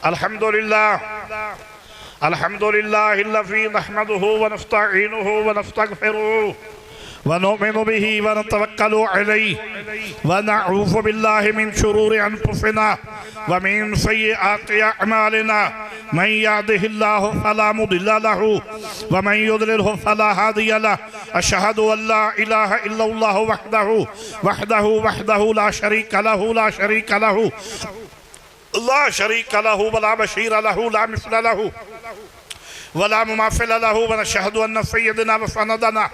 अल्हम्दुलिल्लाह अल्हम्दुलिल्लाहिल्लज़ी नहमदुहु व नस्तईनुहु व नस्तगफिरुहु व नुमिनु बिही व नतवक्कलु अलैहि व नऊज़ु बिल्लाहि मिन शुरूरि अनफुसिना व मिन सय्यिआति अअमालिना मन यहदिहिल्लाहु फला मुदिल्ल लहु व मन युद्लिलहु फला हादिय लहु अशहदु अल्ला इलाहा इल्लल्लाहु वहदहु ला शरीका लहु ला शरीक लहु वला बशीर लहु ला मिस्ल लहु वला मुमासिल लहु व नशहदु अन्न सय्यदना व सनदना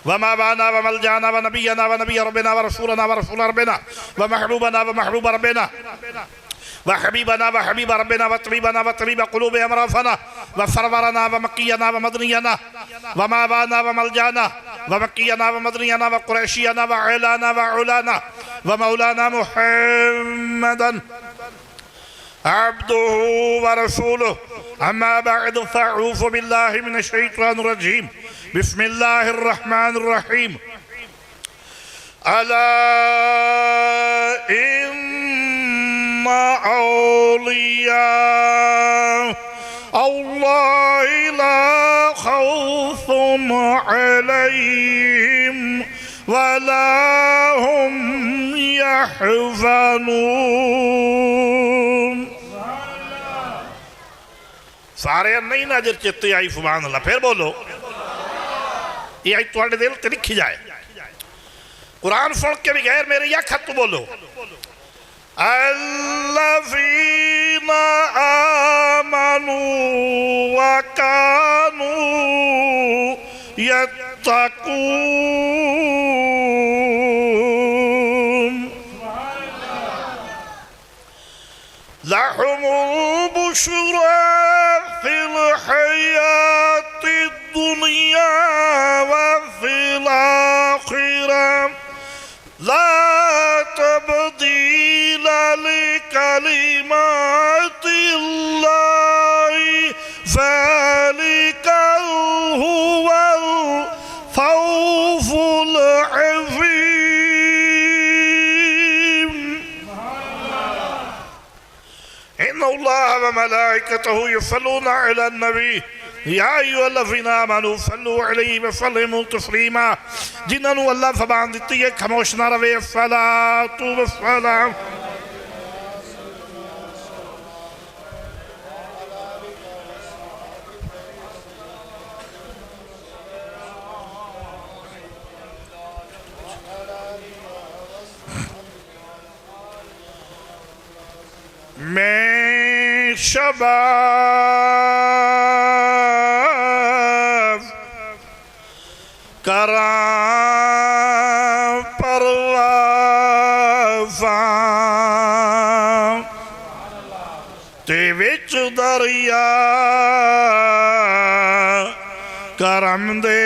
व मौलाना व मलजाना व नबियना व नबी रब्बिना व रसूलना व रसूल रब्बिना व महबूबना व महबूब रब्बिना व हबीबना व हबीब रब्बिना व तबीबना व तबीब क़ुलूब अमराफना व सरवरना व मक्कियना व मदनियना व मौलाना व मलजाना व मक्कियना व मदनियना व कुरैशियना व अलाना व उलाना व मौलाना मुहम्मदन अब्दुहु व रसूलुहु अम्मा बअद फ़अऊज़ु बिल्लाहि मिनश शैतानिर रजीम बिस्मिल्लाहिर रहमानिर रहीम अला इन्ना औलिया अल्लाहि ला खौफ़ुन अलैहिम वला हुम यहज़नून। सारे नहीं नजर चित्ते आई सुभान अल्लाह। फिर बोलो ये आई तुम्हारे दिल ते लिखी जाए। कुरान सुन के भी गैर मेरे या खत बोलो अल्लज़ीना आमनू व कानू यत्तकून लहुमुल बुशरा फिल हयातिद दुनिया व फिल आखिरह ला तब्दील लिकलिमातिल्लाहि ज़ालिका हुवल फ़ौज़ुल अज़ीम। इन्नल्लाह व मलाइकतहु युसल्लूना अलन नबी या अय्युहल्लज़ीना आमनू सल्लू अलैहि व सल्लिमू तस्लीमा। जिन्होंने अल्लाह ज़बान दी है खामोश ना रहे। सलातु व सलाम मैं शबाब करा परवाज़ा ते विच दरिया करम दे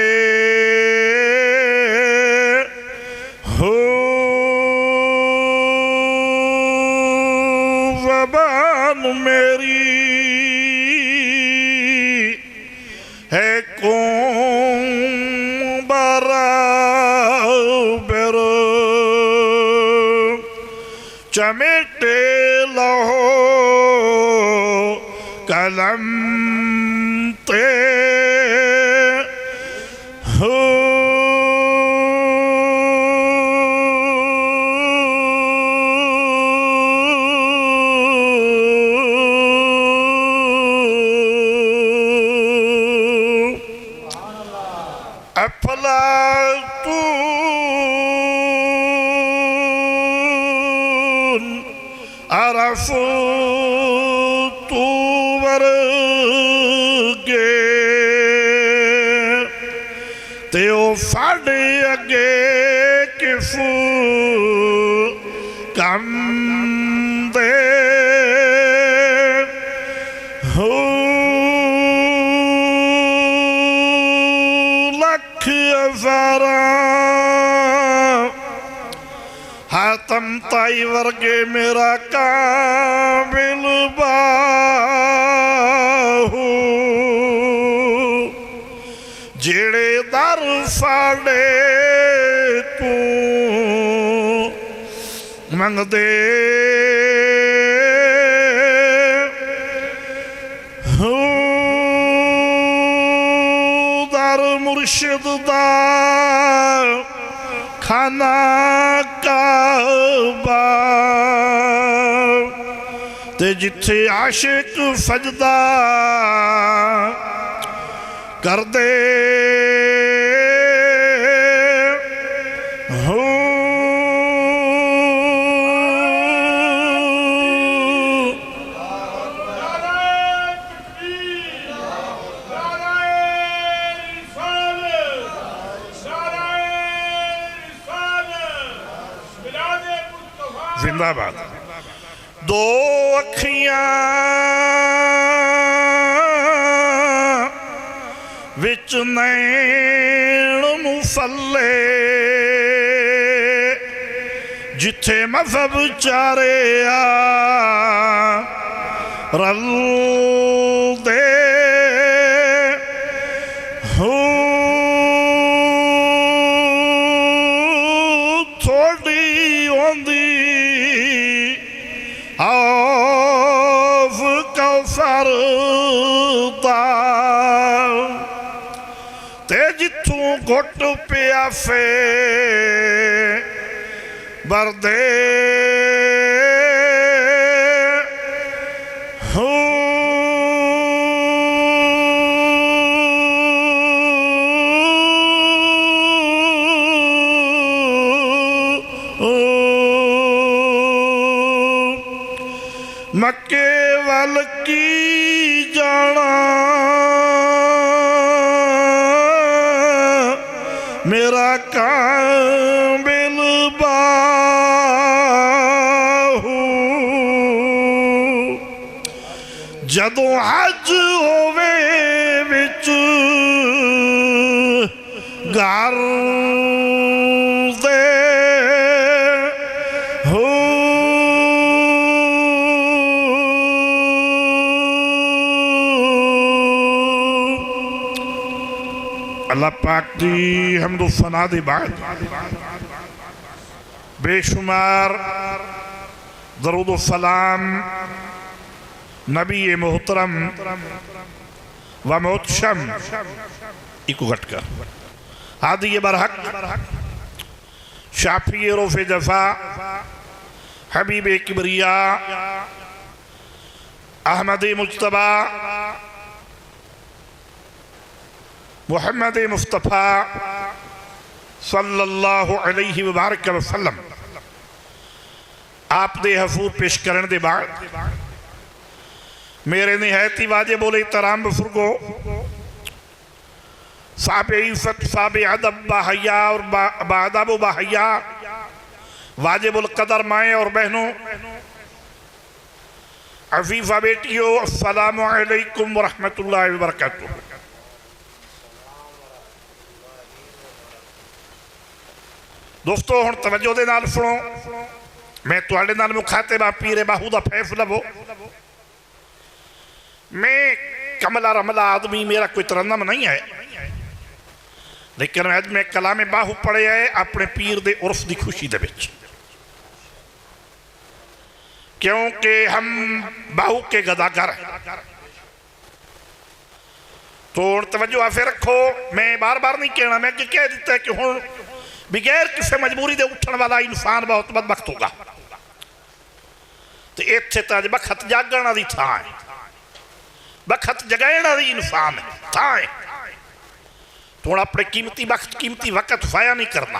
हो ज़बान मेरी है कौन बराबर चमेटे लहो कलम ते हो अफलातून अरफू तू वर्गे ते ओ साढ़े अगे किसू कम दे हो लख हज़ारा हातम ताई वर्गे मेरा काबिल बाहू जेड़े दर साढ़े तू मंगदे मुर्शिद दा खाना काबा ते जिथे आशिक सजदा कर दे हो जिंदाबाद। दो अखियां विच नैण मुफल्ले जिथे मजहब चारे रल दे हो थोड़ी आंदी आफ कौसर ते जिथों घुट प्यासे बरदे हो मक्के वल की जाना मेरा काबिल बाहू जदों हज होवे विच घर दे हो अल्लाह पाक दी हमदो सना दे बाद बेशुमार दरूद सलाम नबी मोहतरम व मोहतशम इको घटका हादी बरहक शाफी रोफ़े जफ़ा हबीब किबरिया अहमद मुज्तबा मुहम्मद मुस्तफ़ा सल्लल्लाहु अलैहि वबारक वसल्लम आप दे हफूर पेश करने दे बाद मेरे निहायती वाजिबुल एहतराम बुजुर्गो साहिब इज़्ज़त साहिब अदब बाहया और बाअदब बाहया वाजिबुल कदर माएँ और बहनों अज़ीज़ा बेटियों अस्सलामु अलैकुम व रहमतुल्लाहि व बरकातुहू। दोस्तों हुण तवज्जो दे नाल सुनो मैं तुहाडे नाल मुखातिब आ पीरे बाहू दा फैज़ लवो। मैं कमला रमला आदमी मेरा कोई तरन्नम नहीं है लेकिन अज मैं कलाम बाहू पढ़े है अपने पीर दे उर्फ की खुशी दे विच क्योंकि हम बाहू के गदागर हैं। तो तवज्जो आफे रखो मैं बार बार नहीं कहना मैं कि कह दिता है कि हुण बगैर किसी मजबूरी दे उठन वाला इंसान बहुत बदबख्त होगा। तो इत्थे तो अज बखत जागण वाली थां है बखत जगाने वाली इंसान थां है। तो हुण अपने कीमती वक्त कीमती वक्त ज़ाया नहीं करना।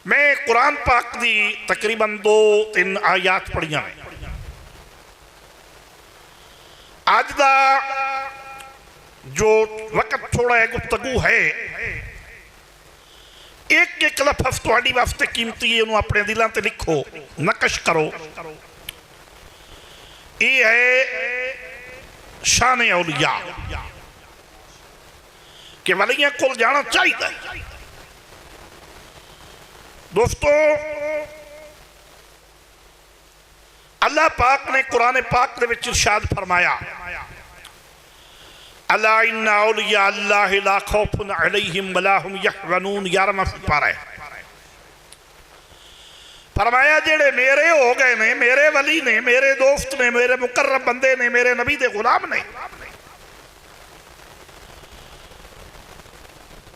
मैं कुरान पाक दी तकरीबन 2-3 आयात पढ़िया ने। अज दा जो वक्त थोड़ा है गुफ्तगू है एक एक लफ्ज़ तुहाडी वास्ते कीमती है उन्होंने अपने दिलों ते लिखो नकश करो। ये है शान औलिया कि वलियां कोल जाना चाहिए। दोस्तों अल्लाह पाक ने कुरान पाक दे विच इरशाद फरमाया अला इन्ना औलिया अल्लाह ला खौफुन अलैहिम वला हुम यहज़नून 11वां पारा है। फरमाया जेड़े मेरे हो गए ने मेरे वली ने मेरे दोस्त ने मेरे मुकर्रब बंदे ने मेरे नबी दे गुलाम ने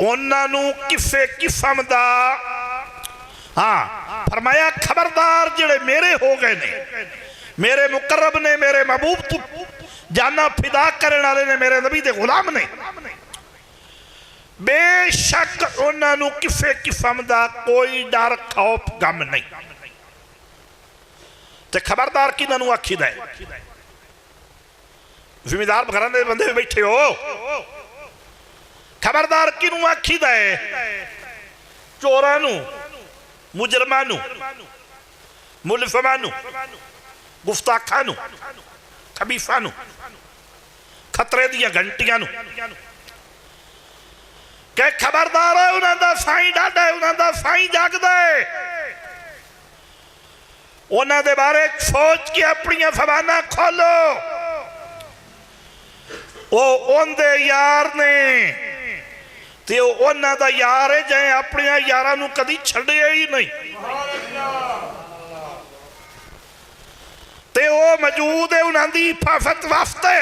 उन्होंने किसे किस्म का हाँ फरमाया खबरदार जेड़े मेरे हो गए ने, मेरे मुकर्रब ने, मेरे महबूब तू जाना फिदा करने वाले ने, मेरे नबी दे गुलाम ने, बेशक उन्होंने किसी किस्म का कोई डर खौफ गम नहीं। तो खबरदार किन्होंने आखीदा है? जिम्मेदार घराने के बंदे बैठे हो, खबरदार किनू आखीदा है? चोरां, मुजरमां, मुलफमां, गुस्ताखां, खबीसां, खतरे दी घंटियां के खबरदार है। उन्होंने साईं डाढ़ा है, उन्होंने साईं जागदा है। उन्होंने बारे सोच के अपनी जबाना खोलो। वो उनके यार ने ते उन्हों का यार है जाए अपने यारां नूं कदी छड्डिया ही नहीं। ते वो मौजूद है उन्हों की हिफाजत वास्ते।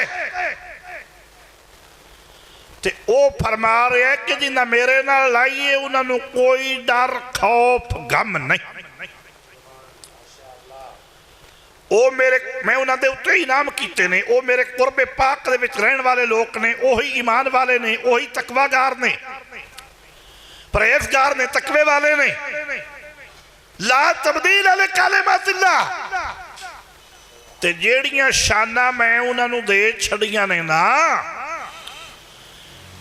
ते वो फरमा रहे हैं कि जिन्ना मेरे नाल लाइए उन्होंने कोई डर खौफ गम नहीं। वो मेरे मैं उन्होंने उत्ते इनाम किए ने, वो मेरे कुरबे पाक दे विच रहने वाले लोग ने, वही ईमान वाले ने, वही तकवागार ने, परहेजगार ने, तकवे वाले ने। ला तब्दील अले कालिमातिल्लाह। ते जेड़ियां शाना मैं उन्होंने दे छड़ियां ने ना,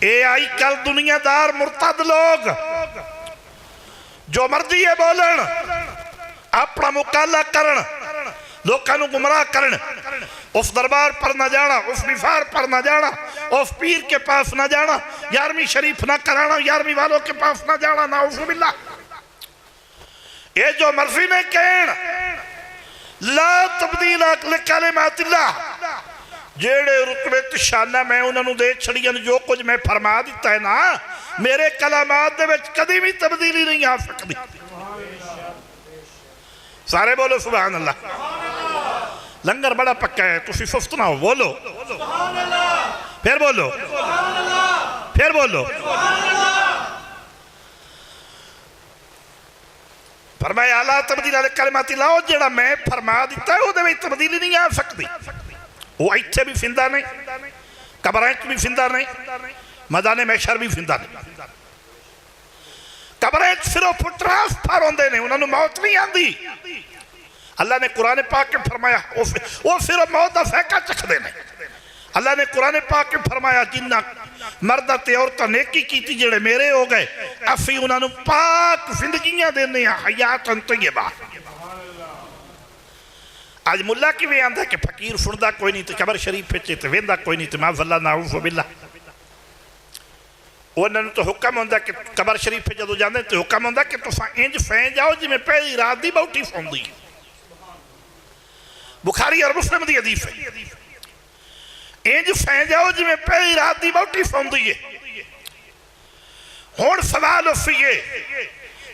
ये आई कल दुनियादार मुर्तद लोग जो मर्जी है बोलन, अपना मुकाला करन, लोगों गुमराह करन, उस दरबार पर ना जाना, उस निफार पर ना जाना, उस पीर के पास ना जाना, 11वीं शरीफ ना कराना, 11वीं वालों के पास ना जाना, ना उज़ुबिल्लाह। ये जो मर्जी ने कहन ला तब्दील लिकालिमातिल्लाह। जेड़े रुतबे शाना मैं उन्होंने दे छड़ियां, जो कुछ मैं फरमा दिता है ना, मेरे कलामात दे विच कदी भी तब्दीली नहीं आ सकती। सारे बोलो सुभान अल्लाह। लंगर बड़ा पक्का है, तुसी सुस्त ना हो, बोलो फिर बोलो, फिर बोलो। फरमाया अला तब्दील लिकालिमातिल्लाह। जेड़ा मैं फरमा दिता है उहदे विच तब्दीली नहीं आ सकती। वो इत्थे भी फिंदा नहीं, कबरां च भी फिंदा नहीं, मैदाने महशर भी फिंदा नहीं। कबरें सिर्फ ट्रांसफर होंदे ने, उन्होंने मौत नहीं आती। अल्लाह ने कुरान पाक के फरमाया वो सिर्फ मौत का फैका चखते हैं। अल्लाह ने कुरान पाक के फरमाया जिन्ना मर्द ते औरत नेकी की जेड़े मेरे हो गए, असी उन्होंने पाक जिंदगियां देने हयात तय्यबा। आज मुला किवें आंदा कि फकीर सुनता कोई नहीं, तो कबर शरीफ तो वेंदा कोई नहीं, तो माज़अल्लाह नाऊज़ु बिल्लाह। उन्होंने तो हुक्म होंदा कि कबर शरीफ जो जाते तो हुक्म होंदा कि तुम इंज फै जाओ जिमें पहली रात की बहुटी सौंदी। बुखारी और मुस्लिम की हदीस है, इंज फै जाओ जिमें पहली रात की बहुटी सौंदी है। हुण सवाल उसिए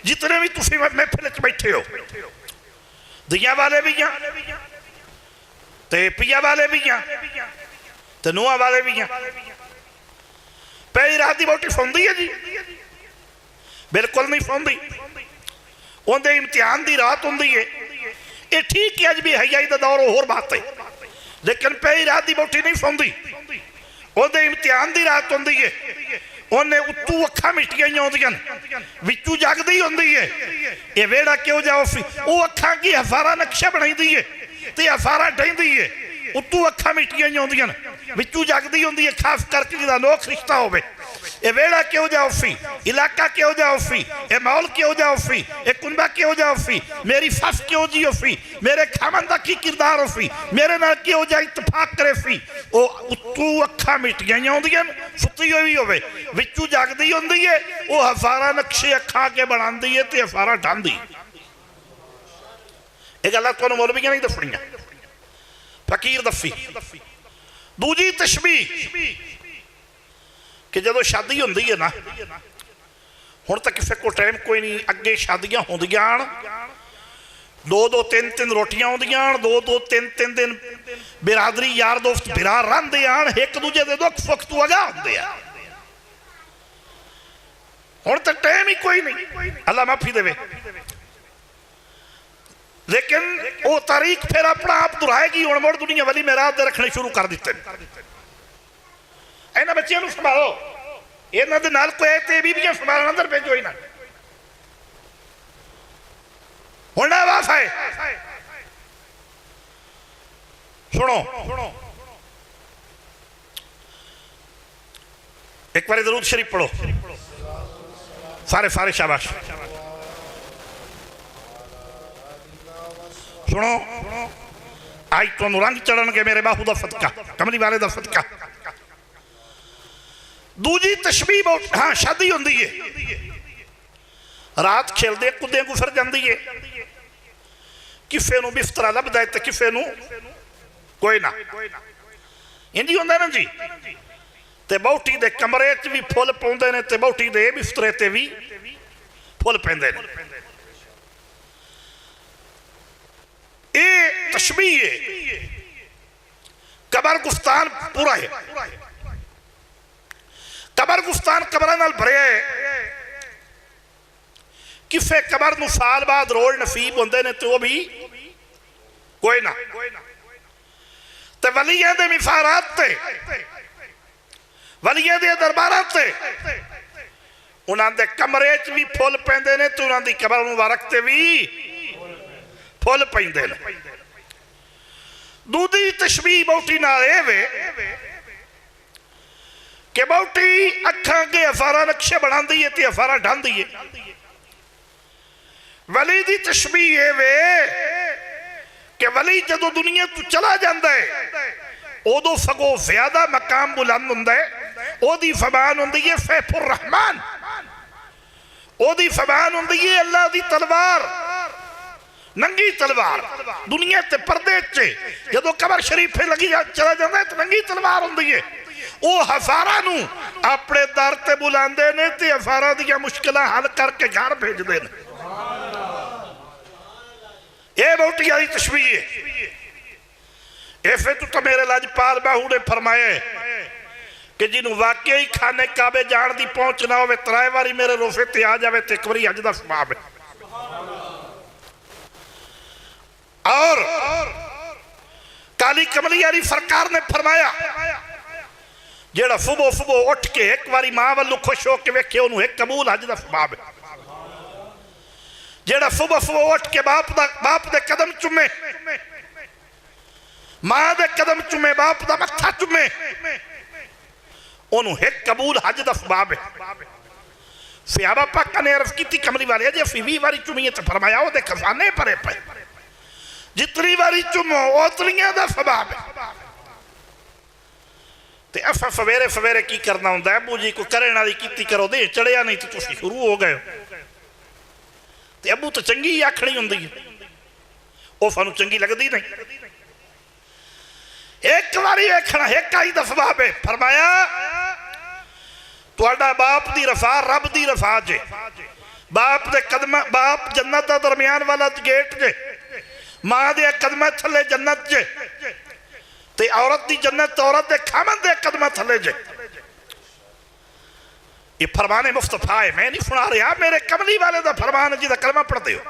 जितने भी तुसीं महफिल च बैठे हो, दिया वाले भी हैं, पिया वाले भी हैं, नुआ वाले भी हैं। पहली रात की बहुटी सौंदी है जी? बिल्कुल नहीं सौंदी। उनके इम्तिहान की रात होंगी है। ये ठीक है, अज भी हयाई का दौर होर बात है, लेकिन पहली रात की बहुटी नहीं सौंदी। उनके इम्तिहान की रात होंगी है। उन्हें उत्तू अखा मिटिया ही आउंदियां, विचू जगदी होंदी है। ये वेड़ा क्यों जाओ सी, वो अखा की हजारा नक्शा बनाई दी है, तो हजारा ढहदी है। उत्तू अखा मिटिया ही आउंदियां, विचू जगदी होंदी है, खास करके जिहदा लोक रिश्ता होवे। ये वेड़ा क्यों जाओ सी, इलाका क्यों जाओ सी, ये माहौल क्यों जाओ सी, ये कुंबा क्यों जाओ सी, मेरी सस क्यों जी हो सी, मेरे खामन का की किरदार हो सी, मेरे नाल क्यों जा इतफाक करे सी। वो उत्तू अखा मिटिया ही आउंदियां, सुती हुई होवे, विचू जगदी होंदी है। वो हजारा नक्शे अखा के बनांदी है ते हजारा ढांदी। ये गल्लां तुहानूं मौलवियां नहीं दसणियां, फकीर दसी। दूजी तशबीह कि जो शादी होंदी है ना, हुण तां किसी को टाइम कोई नहीं, अगे शादियां होंदियां, 2-2 3-3 रोटियां आउंदियां, 2-2 3-3 दिन बिरादरी यार दोस्त बिरार रहिंदे आन, एक दूजे दे दुख सुख तो अगाह हुंदे आ। हुण तो टाइम ही कोई नहीं, अल्लाह माफी देवे। लेकिन वो तारीख फिर अपना आप दोहराएगी। हुण मुड़ दुनिया वाली मेराज रखने शुरू कर दिते। इन्हां बच्चियां नूं संभालो, इन्हां दे नाल कोई ते बीबियां संभालण अंदर भेजो। इन्हां हुण आवाज़ है, सुनो एक बार दरूद शरीफ पढ़ो सारे सारे, शाबाश। सुनो आज तुम रंग चढ़नगे मेरे बाहू का सदका, कमली वाले का सदका। दूजी तशबीह बहुत, हाँ शादी होंदी है, रात खेलदे कुदे गुजर जाती है, किसे नूं बिस्तरा लभदा है तो किसे नूं कोई ना, इंज ही होंदा ना जी। ते बहुटी दे कमरे च भी फुल पाउंदे ने ते बहुटी दे बिस्तरे ते भी फुल पैंदे ने। ये तशबीह है, कबर गुफ्तान पूरा है, कबर गुफ्तान कबर नाल भरिया है। किसे कबर नूं साल बाद रोज नसीब होंदे ने ते वो भी कोई ना। ते वलियां दे मिफारात ते वलियां दे दरबारात ते उन्हां दे कमरे च भी फुल पैंदे ने ते उन्हां दी कबर मुबारक ते भी फुल पैंदे ने। दूजी तशबीह बहुती नाल इह वे कि बहुती अखां अगे अफारा नक्शे बनांदी है ते अफारा ढांदी है। वली दी तशबीह इह वे कि वली जदों दुनिया तो चला जाता है उदों सगों ज्यादा मकाम बुलंद हुंदा है। ओदी फबान हुंदी है सैफुर रहमान, ओदी फबान हुंदी है अल्लाह दी तलवार, नंगी तलवार। दुनिया ते पर्दे च जदों कबर शरीफ लगी चला जाता है तो नंगी तलवार हुंदी है। वो हजारा नूं अपने दर ते बुलांदे ने ते हजारा दियां मुश्किलां हल करके घर भेजदे ने। ये बहुती वाली तशबीह है। ऐसे तो मेरे लाजपाल बाहू ने फरमाए कि जिन्हों वाकई ही खाने काबे जान की पहुंच ना हो, त्राए बारी मेरे रोफे ते आ जाए तो एक बारी अज का सवाब है। और काली कमली वाली सरकार ने फरमाया जेड़ा सुबह सुबह उठ के एक बारी मां वालों खुश होकर वेखे उन्होंने एक कबूल हज का सवाब है। जेड़ा सुबह सुबह उठ के बाप दे कदम चुमे, मां दे कदम चुमे, बाप दा मत्था चुमे, उन्होंने एक कबूल हज का सवाब है। सहाबा पाक ने अर्ज की कमली वाले जी असीं 20 बारी चुमीए तो फरमाया वो खजाने भरे पे, जितनी बारी चुमो उतनियां दा सवाब है। ते असां सवेरे सवेरे की करना हुंदा है, अबू जी को करने वाली की करो दे चढ़िया नहीं तो तुसीं शुरू हो गए। ते अबू तो चंगी ही आखनी हुंदी है, वो सानू चंगी लगती नहीं। एक बारी वेखना एक आई दा सवाब है। फरमाया तुहाडा बाप दी रफा रब दी रफा जे, बाप दे कदम, बाप जन्नत दा दरमियान वाला गेट जे, मां दे कदम थले जन्नत जे, ते औरत दी जन्नत औरत दे खामन दे कदम थले जे। ये फरमाने मुस्तफा है, मैं नहीं सुना रहा, मेरे कमली वाले दा फरमान है जिहदा कलमा पढ़ते हो।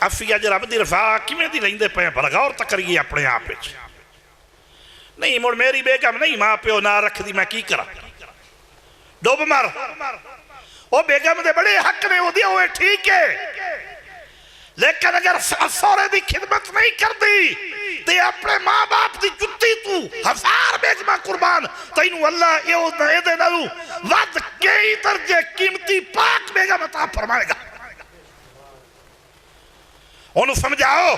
असी अज रब दी रफा किवें दी लैंदे पे भला गौर तक करिए अपने आप विच। नहीं मुड़ मेरी बेगम नहीं मां प्यो ना रखदी, मैं की करा, डुब मर। वो बेगम दे बड़े हक ने ओदी, ओए ठीक है, लेकिन अगर सौरे की खिदमत नहीं करती ते अपने मां बाप की जुत्ती तू 1000 बेगमा कुर्बान तेनू अल्लाह ये नालू वध कई दर्जे कीमती पाक बेगम अता फरमाएगा। उन्होंने समझाओ,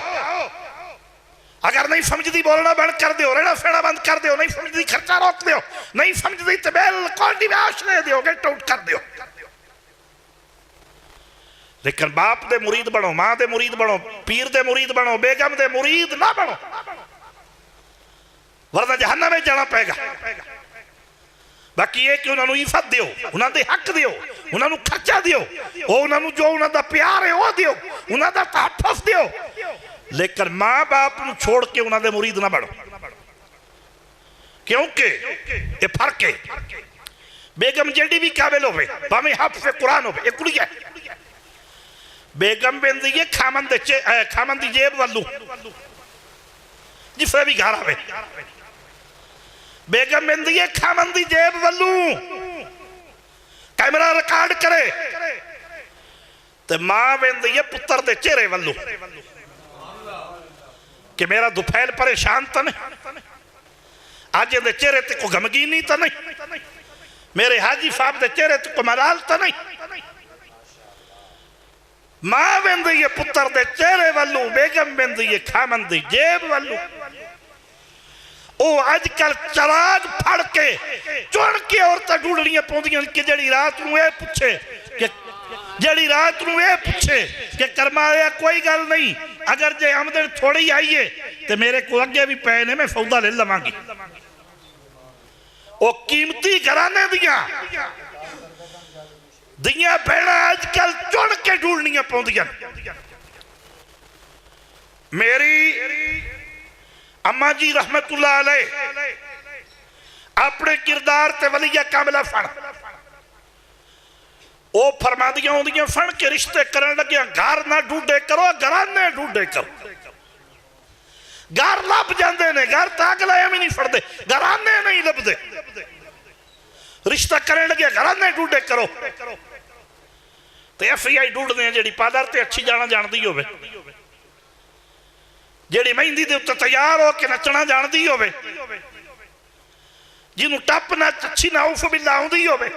अगर नहीं समझती बोलना बंद कर दो, रहना सहना बंद कर दो, नहीं समझती खर्चा रोक दो, नहीं समझती तो बिल्कुल डिवोर्स ले दो, गेट आउट कर दो। लेकिन बाप दे मुरीद बनो, मां दे मुरीद बनो, पीर दे मुरीद बनो, बेगम दे मुरीद ना बनो, वरना जहन्नम में जाना पेगा। बाकी ये कि उन्होंने इज्जत दियो, उन्होंने हक दियो, उन्होंने खर्चा दियो, उन्होंने जो उन्होंने प्यार है वो दियो, उन्होंने तहफ़्फ़ुज़ दियो, लेकिन मां बाप को छोड़ के उन्होंने मुरीद ना बनो। क्योंकि ये फर्क है। बेगम जेडी भी काबिल होवे भावें हाफिज़ कुरान होवे एक कुड़ी है बेगम बेंदी है खामन दी जेब वालू जिसे भी घर आवे बेगम बेंदी है खामन दी जेब वालू कैमरा रिकॉर्ड करे ते मां बेंदी है पुत्र दे चेहरे वालू कि मेरा दुफैल परेशान तो नहीं आज दे चेहरे ते को गमगीनी तो नहीं मेरे हाजी साहब दे चेहरे ते को मलाल तो नहीं मां बेंदी है पुत्र दे चेहरे वालू बेगम बेंदी है खामन दी जेब वालू ओ अजकल चराग फड़ के चुन के औरतां ढूंढनियां पौंदियां कि जड़ी रात नूं ये पूछे कि जड़ी रात नूं ये पूछे कि करमाया कोई गल नहीं अगर जे आमदन थोड़ी आई है तो मेरे को अगे भी पे ने मैं सौदा ले लवांगी ओ कीमती घराने दियां दियां भैणां अजकल चुन के ढूंढनियां पौंदियां मेरी अम्मा जी रहमतुल्लाह अलैह अपने किरदार ते वलिया कामिला फण ओ फरमादियां होंदियां फण के रिश्ते करन लगे घर ना ढूंढे करो घराने ढूंढे करो घर लभ जाते ने घर ताक लाया भी नहीं फड़ते घराने नहीं लभदे रिश्ता करन लगे घराने ढूंढे करो तो FI ढूंढते हैं जी पार्लर से अच्छी जाना जानती होवे जेड़ी मेहंदी दे उत्ते तैयार हो के नचना जानती होवे जिन्हों टप नच अच्छी ना उफ बिल्ला आउंदी होवे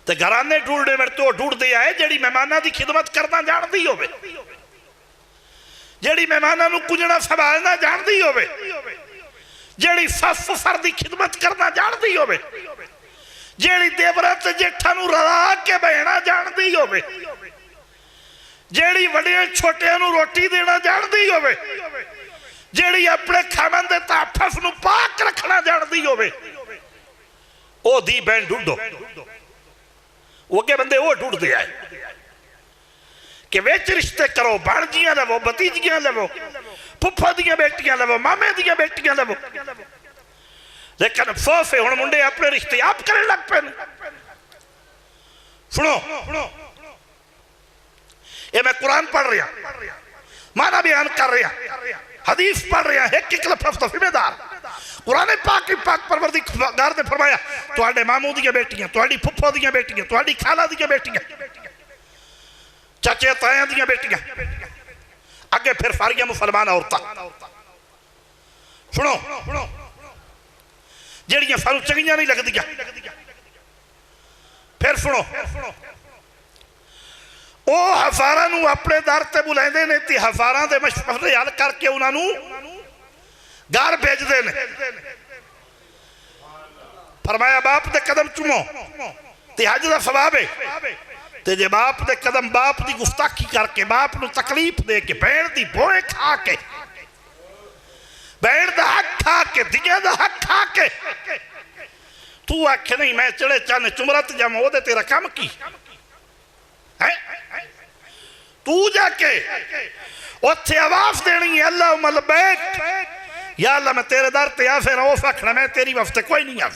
ते घराने ढूंढने में तो ढूंढते आए जेड़ी मेहमाना की खिदमत करना जानती होवे जेड़ी मेहमाना नूं कुंजणा संभालना जानती होवे जेड़ी सस सर की खिदमत करना जानती होवे जेड़ी देवरा ते जेठा नूं रला के बहना जानती होवे जेड़ी वड्डे छोटे नूं रोटी देना जानती होवे जेड़ी अपने खामन दे तहफ़्फ़ुज़ नूं पाक रखना जानती होवे ओ दी बहन ढूंढो ओके बंदे वो ढूंढते आए कि विच रिश्ते करो भाणजियां लवो भतीजियां लवो फुफा दियां बेटियां लवो मामे दियां बेटियां लवो लेकिन अफसोस है हुण मुंडे अपने रिश्ते आप करने लग पे सुनो ये मैं कुरान पढ़ रहा माना बयान कर रहा हदीस पढ़ रहा एक एक लफ्ज़ तो जिम्मेदार कुरान पाक की पाक परवरदिगार ने फरमाया तुहाडे मामू दियां बेटियां तुहाडी फुफो दियां बेटियां तुहाडी खाला दियां बेटियां चाचे ताया दियां बेटियां अगे फिर सारियां मुसलमान औरतां सुनो जड़ियां सानू चंगियां नहीं लगदियां फिर सुनो ओ हज़ारां नूं अपने दर ते बुलांदे ने ते हज़ारां दे मशवरे हल करके उन्हां घर भेजते ने फरमाया बाप दे कदम चुमो ते हज दा सवाब है ते जे बाप दे कदम बाप दी गुस्ताखी करके बाप नूं तकलीफ दे के बहन दी भोए खा के बहन दा हक खा के दिया दा हक खा के तू आखे नहीं मैं चढ़े चन चुमरत जावां ओदे तेरा काम की है तू जाके उत्थे आवाज देनी है अल्लाह मलबैक या अल्लाह मैं तेरे दर ते आ फिर उस आखना मैं तेरी वास्ते कोई नहीं आ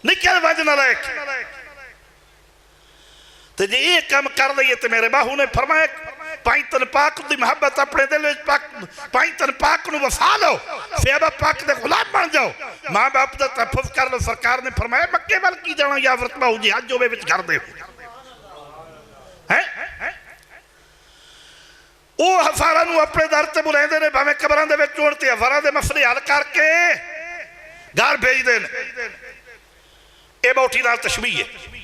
निकल वजना लायक ते जे ये काम कर लईए तो मेरे बाहू ने फरमाया पाइतन पाक दी मोहब्बत अपने दिल में पाइतन पाक नूं वसा लो सेवा पाक दे गुलाम बन जाओ मां बाप दा तहफ़्फ़ुज़ कर लो सरकार ने फरमाया मक्के वाल की जाना या व्रत बाहू जी हज होवे विच कर दे हैं वो हज़ारां नूं अपने दर ते बुलांदे ने भावें कबरां दे विच चोण ते हज़ारां दे मसले हल करके घर भेजदे ने ये बहुती नाल तशबीह है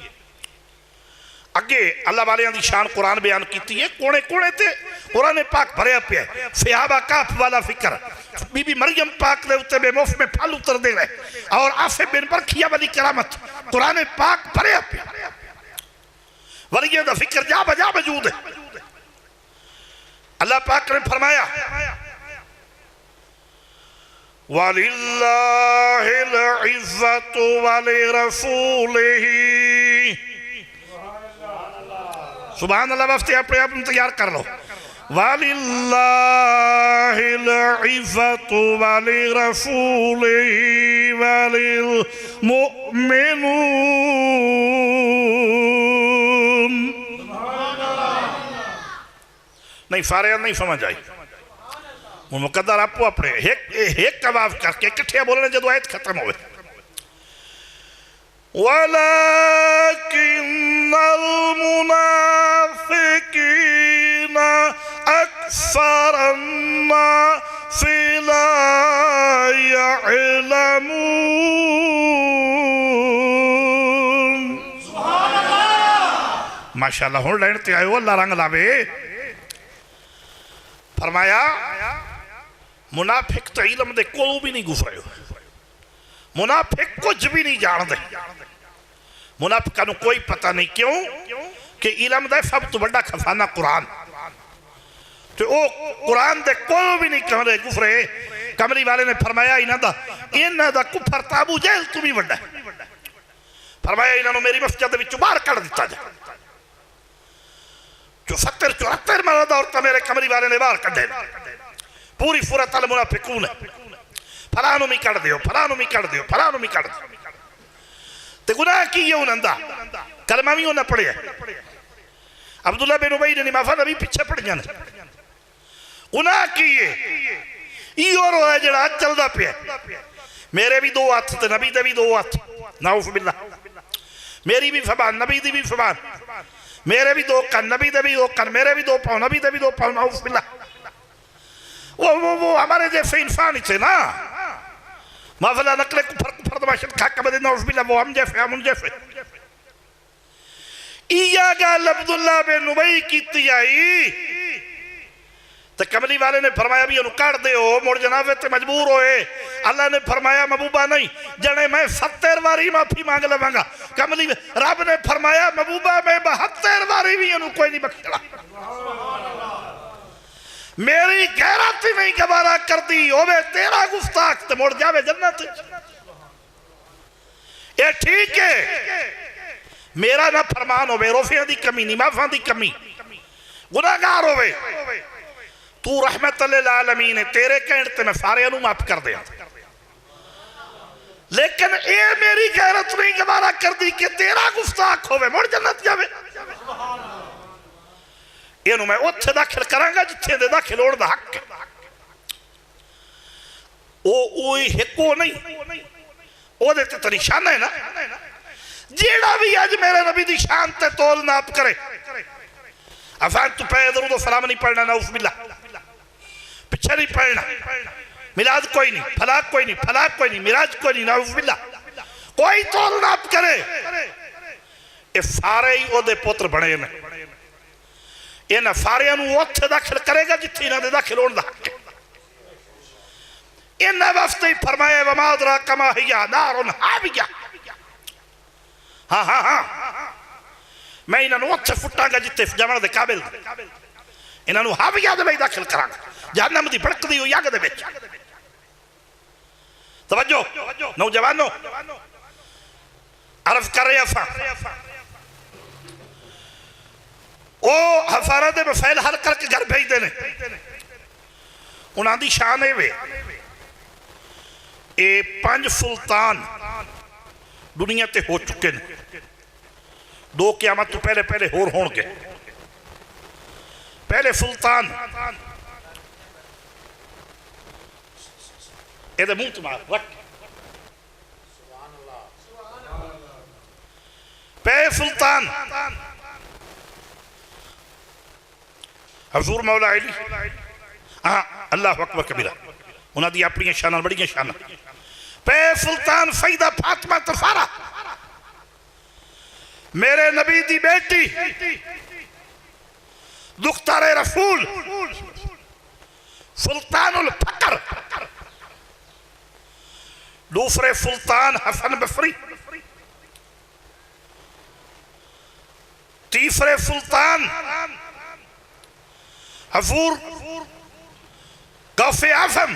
अगे अल्लाह वालियां दी शान कुरान बयान की है कोने कोने ते कुरान पाक भरिया पिया सहाबा काफ वाला फिक्र बीबी मरियम पाक दे उत्ते बेमुफ्त में फल उतरदे रहे और आसिफ बिन बरखिया वाली करामत कुरान पाक भरिया पिया वलियां दा फिक्र जा बजा मौजूद है अल्लाह पाक ने फरमाया वलिल्लाहिल इज्जतु वलिरसूलिही सुभान अल्लाह वास्ते अपने आप तैयार कर लो वलिल्लाहिल इज़्ज़तु वलिरसूलिही वलिल मुमिनून। नहीं फारे नहीं समझ आई मुकद्दर आपको अपने एक कबाब करके इकट्ठे बोलने जब आयत खत्म हो वलाकिन्नल मुनाफिकीन अक्सरन नासी ला यअलमून। माशाअल्लाह हुण लैण ते आयो अल्लाह रंग लावे। फरमाया मुनाफिक तो इलम दे कोलों भी नहीं गुजरे, मुनाफिक कुछ भी नहीं जानते। मुनाफिका नूं कोई पता नहीं क्यों कि इलम दा सब तो बड़ा खजाना कुरान, तो वो कुरान दे कोलों भी नहीं कहते गुजरे। कमरी वाले ने फरमाया इन्हां दा कुफर ताबू जेल तू भी वड्डा। फरमाया इन्हां नूं मेरी मस्जिद विचों बाहर कढ़ दिता जाए। 74 मर्द औरत मेरे कमरी वाले ने बाहर कढ़े। पूरी सूरत अल मुनाफिकून फलानू भी कढ़ दियो, फलानू भी कढ़ दियो, फलानू भी कढ़ दियो। ते गुनाह की है उन्हां कलमा भी उन्हें पढ़िया। अब्दुल्ला बिन उबई ने नमाज़ां नबी पिछे पढ़ियां ने। गुनाह की है इहो रोज़ जिहड़ा चलदा पिया। मेरे भी दो हथ ते नबी दे भी दो हथ, नाउज़ बिल्लाह। मेरी भी ज़बान नबी दी भी ज़बान, मेरे भी दो कन नबी दे भी दो कन, मेरे भी दो पाँव नबी दे भी दो पाँव, नाउज़ बिल्लाह। वो हमारे जैसे इंसान ही थे ना। माफ़ला नकले कुफर दमाशन खाका बदे नाउज़ बिल्लाह। वो हम जैसे हम उन जैसे। इया गल अब्दुल्ला बिन उबई कीती आई तो कमली वाले ने फरमाया भी उन्हें काट दे मुड़ जनाबे ते मजबूर होए। अल्लाह ने फरमाया महबूबा नहीं जने मैं 70 बारी माफी मांग लवांगा। कमली रब ने फरमाया महबूबा मैं 72 बारी भी उन्हें कोई नहीं बख्शड़ा। मेरी गैरत ही नहीं गवारा कर दी होवे तेरा गुस्ताख ते मुड़ जावे जन्नत। ये ठीक है मेरा ना फरमान होवे, रोफियां दी कमी नमाज़ां दी कमी, गुनाहगार होवे, तू रहमत लिल आलमीन है, तेरे कहने ते मैं सारे नूं माफ कर दिया। लेकिन ये मेरी गैरत नहीं गवारा कर दी कि तेरा गुस्ताख होवे मुड़ जन्नत जावे। इनू मैं उत्थे दाखिल करांगा जिथे दे दाखिल होण दा हक है। ओ हिको नहीं ओदे ते निशाना है ना। जेड़ा भी अज मेरे नबी दी शान ते तोल नाप करे अफान तू पे इधर उधर सलाम नहीं पढ़ना, नाउज़ बिल्लाह, पिछे नहीं पढ़ना, मिलाद कोई नहीं, फलाक कोई नहीं, फलाक कोई नहीं, मिराज कोई नहीं, नाउज़ बिल्लाह। कोई तोल नाप करे ये सारे ही ओदे पुत्र बने ने। इन्हां सारियां नूं उत्थे दाखिल करेगा जिथे इन्हां दे दाखिल होण दा हक है। इन्हां वास्ते ही फरमाया वमा अदराका मा हिया नारुन हाविया। हाँ हाँ हाँ मैं इन्होंने उत्थे फुटांगा जिथे जावण दे काबिल। इन्होंने हाविया दे विच दाखिल करांगा, जहन्नम दी भड़कदी हुई अग दे विच। तवज्जो नौजवानों अर्ज कर रहे असां ओ हफारा दे मसैल हल करके घर भेजते हैं। उन्हां दी शान है वे ये 5 सुल्तान दुनिया ते हो चुके हैं। 2 क़यामत तो पहले पहले होर होणगे। पहले सुल्तान ये मुंह मार रख। पहले सुल्तान हजूर मौला अली, हाँ अल्लाह अकबर कबीरा, उन्होंने अपनी शाना बड़िया शाना। पे सुल्तान सईदा फातिमा तफारा मेरे नबी दी बेटी दुख्तारे रसूल सुल्तानुल फकर। दूसरे सुल्तान हसन बसरी, तीसरे सुल्तान हजूर गौसे आज़म,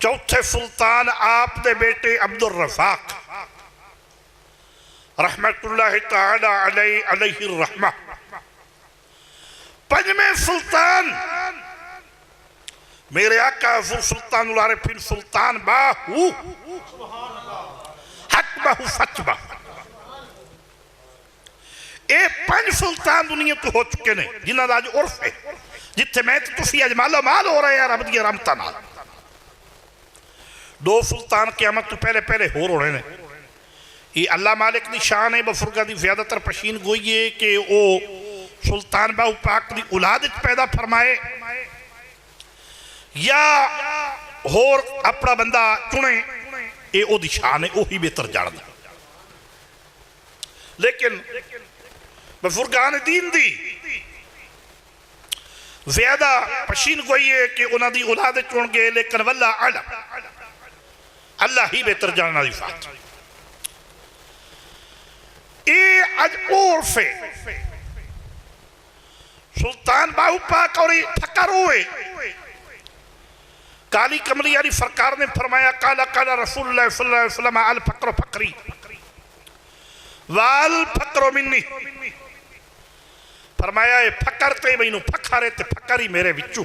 चौथे सुल्तान आप दे बेटे अब्दुल रज़ाक रहमतुल्लाहि तआला अलैहि रहमा। पंजवें सुल्तान मेरे आका सुल्तान उल आरिफीन सुल्तान बाहू हक बाहू सच बाहू, ये पंज सुल्तान दुनिया तो हो चुके ने जिन्हों का अज उर्फ है, जिथे मैं तुसी अज मालो माल हो रहे हैं रब दी रहमतां नाल। दो सुल्तान क़यामत तो पहले पहले होर होने ने। ये अल्लाह मालिक की शान है, बजुर्गों की ज़्यादातर पशीन गोई है कि वो सुल्तान बाहू पाक की औलाद पैदा फरमाए या होर अपना बंदा चुने, ये ओदी शान है, वही बेहतर जानदा। लेकिन बजुर्गान दीन दी ज्यादा पशीन गोई है कि उन्होंने औलाद चुन गए, लेकिन वल्ला आलम अल्लाह ही बेहतर जानने वाली बात। ये अज उर्फ है सुल्तान बाहू पाक और फकर हुए। काली कमली यानी सरकार ने फरमाया काला काला रसूलुल्लाह सल्लल्लाहु अलैहि वसल्लम अल फकर फकरी वाल फकरो मिन्नी, फरमाया ये फकर ते मैनू फखर है ते फकर ही मेरे विचू।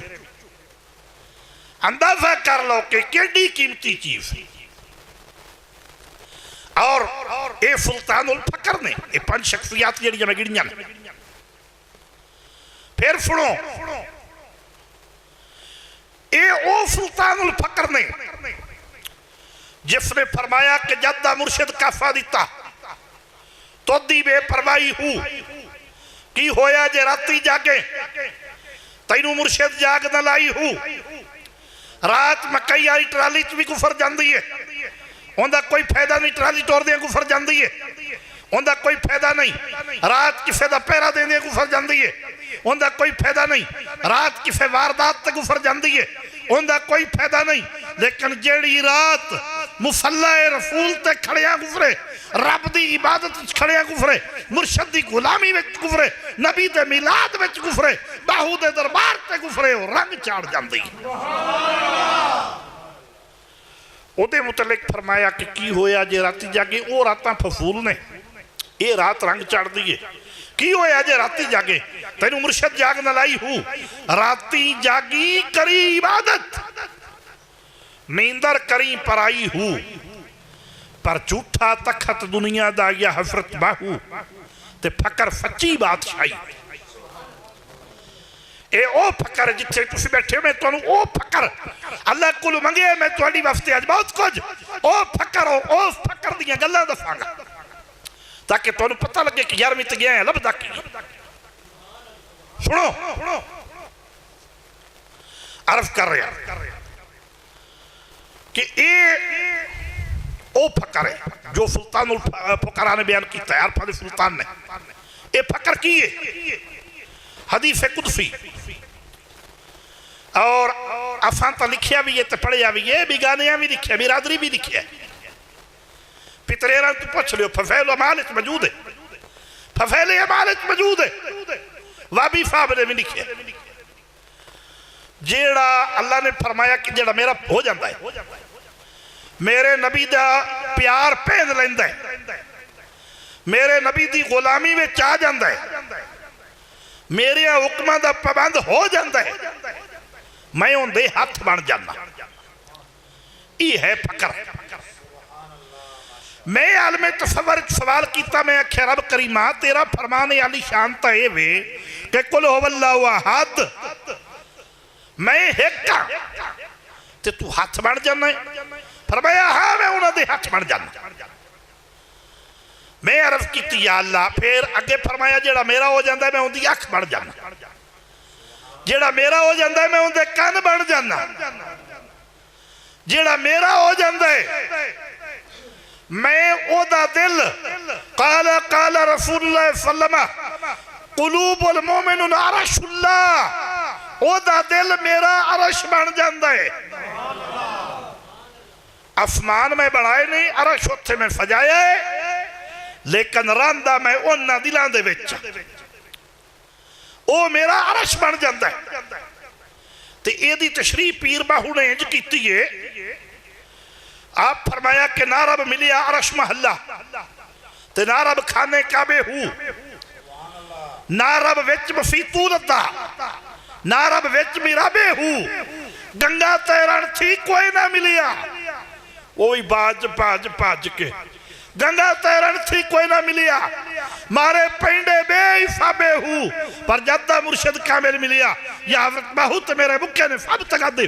अंदाजा कर लो कि केडी कीमती चीज। और ये सुल्तान उल फकर ने ये पांच शख्सियात जड़ियां मैं गिणियां ने। फिर सुनो, ये ओ सुल्तान उल फकर ने जिसने फरमाया कि जद्दा मुर्शिद काफा दिता तो दी बेपरवाही हूं की होया जे राती जागे तैनू मुर्शिद जाग न लाई हूं। रात मकई आई ट्राली च भी गुफर जाती है, उनका कोई फायदा नहीं। ट्राली टोरदियां गुफर जाती है, उनका कोई फायदा नहीं। रात किसी का पहरा देंदे गुफर जाती है, उनका कोई फायदा नहीं। रात किसी वारदात ते गुफर जाती है, उनका कोई फायदा नहीं। लेकिन जेड़ी रात मुसल्ला रसूल ते खड़िया गुफरे, रब की इबादत खड़िया गुफरे, मुर्शद की गुलामी गुफरे, नबी के मिलाद गुफरे, बाहू के दरबार से गुफरे, रंग चाड़ जाती। ओदे मुतलिक फरमाया कि की होया जे राती जागे, वो रातां फसूल ने, ये रात रंग चढ़ती है। की होया जे राती जागे तेनू मुर्शद जाग न लाई हूं। राती जागी करी इबादत, नींदर करी पराई हूं, पर झूठा तखत दुनिया दा या हफरत बाहू ते फकर सच्ची बादशाही। ए ओ फकर जिथे तुसी बैठे हो, मैं तुहानू ओ फकर अल्लाह कोल मंगे, मैं तुहाडी वास्ते अज बहुत कुछ ओ फकर हो, ओ फकर दियां गल्लां दसांगा ताकि तुहानू पता लगे कि यार मित गया लभदा की। सुनो अर्ज कर रहे कि ओ फकर है जो सुल्तान उल फकरा ने बयान किया, अरफा दे सुल्तान ने। ये फकर की है हदीस कुदसी, और असां तो लिखिया भी है तो पढ़िया भी है, बिगानिया भी लिखिया, बिरादरी भी लिखिया। पितरेरा तू पूछ लियो, फफैल अमाल मौजूद है, फफैल अमाल मौजूद है, वाबी साहब ने भी लिखिया। जेड़ा अल्लाह ने फरमाया कि जेड़ा मेरा हो जाता है, मेरे नबी का प्यार भेद लेंदा है, मेरे नबी की गुलामी में आ जाता है, मेरे हुक्मां दा पाबंद हो जाता है, मैं उनके हाथ बन जाना। ये है फकर। मैं आलमे तसव्वुर सवाल किया, मैं आख्या रब करीमा तेरा फरमान आली शान तो यह वे कि कुल हुवल्लाहु अहद, मैं एक ते तू हाथ बन जाना है। फरमाया हाँ मैं उन्होंने हाथ बन जाना। मैं अर्ज की या अल्लाह, फिर अगे फरमाया जेड़ा मेरा हो जाता है मैं उनकी अख बन जाना, जेड़ा मेरा हो जाता है मैं उनके कान बन जाना, जेड़ा मेरा हो जाता है मैं ओदा दिल। काला काला रसूलुल्लाह सल्लल्लाहु अलैहि वसल्लम कुलूबुल मोमिनुन अरशुल्लाह, ओदा दिल मेरा अरश बन जाता है। आसमान में बनाए नहीं, अरश उत्थे में सजाया है, लेकिन रंदा मैं उन्हां दिलां दे विच, ओ मेरा अरश बन जाता है। ते एदी तशरीह पीर बाहू ने इंज कीती है, आप फरमाया कि ना रब मिलिया अरश महल्ला ते ना रब खाने काबे हूँ, ना रब विच मफी तूरता ना रब विच मिराबे हूँ गंगा तैरण थी कोई ना मिलिया वो भी बाज भाज भाज के गंगा तैरण थी कोई ना मिलिया मारे पेंडे बेहिसाबे हूँ पर जद्दा मुर्शिद कामिल मिलिया या बहुत मेरे मुक्के ने सब तका दे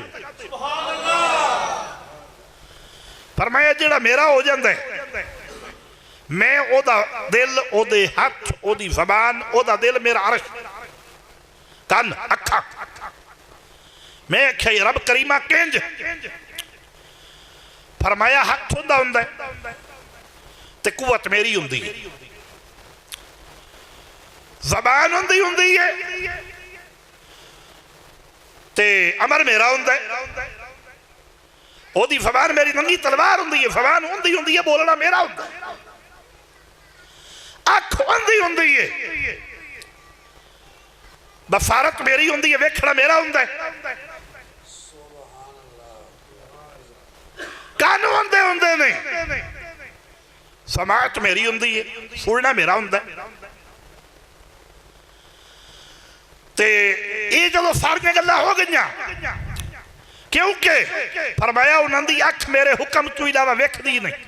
फरमाया जेड़ा मेरा हो जाता है मैं ओदा दिल ओदे हाथ ओदी ज़बान ओदा दिल मेरा अर्श कान अखा मैं आख्या रब करीमा केंज फरमाया हाथ होंदा हुंदा है ते कुवत मेरी हुंदी है ज़बान हुंदी है ते अमर मेरा हुंदा है ओदी ज़बान मेरी नंगी तलवार हुंदी है ज़बान हुंदी है बोलना मेरा हुंदा है अख हुंदी है बसारत मेरी हुंदी है वेखना मेरा हुंदा है कान हुंदे ने समात मेरी हुंदी है सुनना मेरा हुंदा है ते ये जो सारियां गल्लां हो गईयां क्योंकि फरमाया उन्होंने अख मेरे हुक्म तो इलावा वेखदी नहीं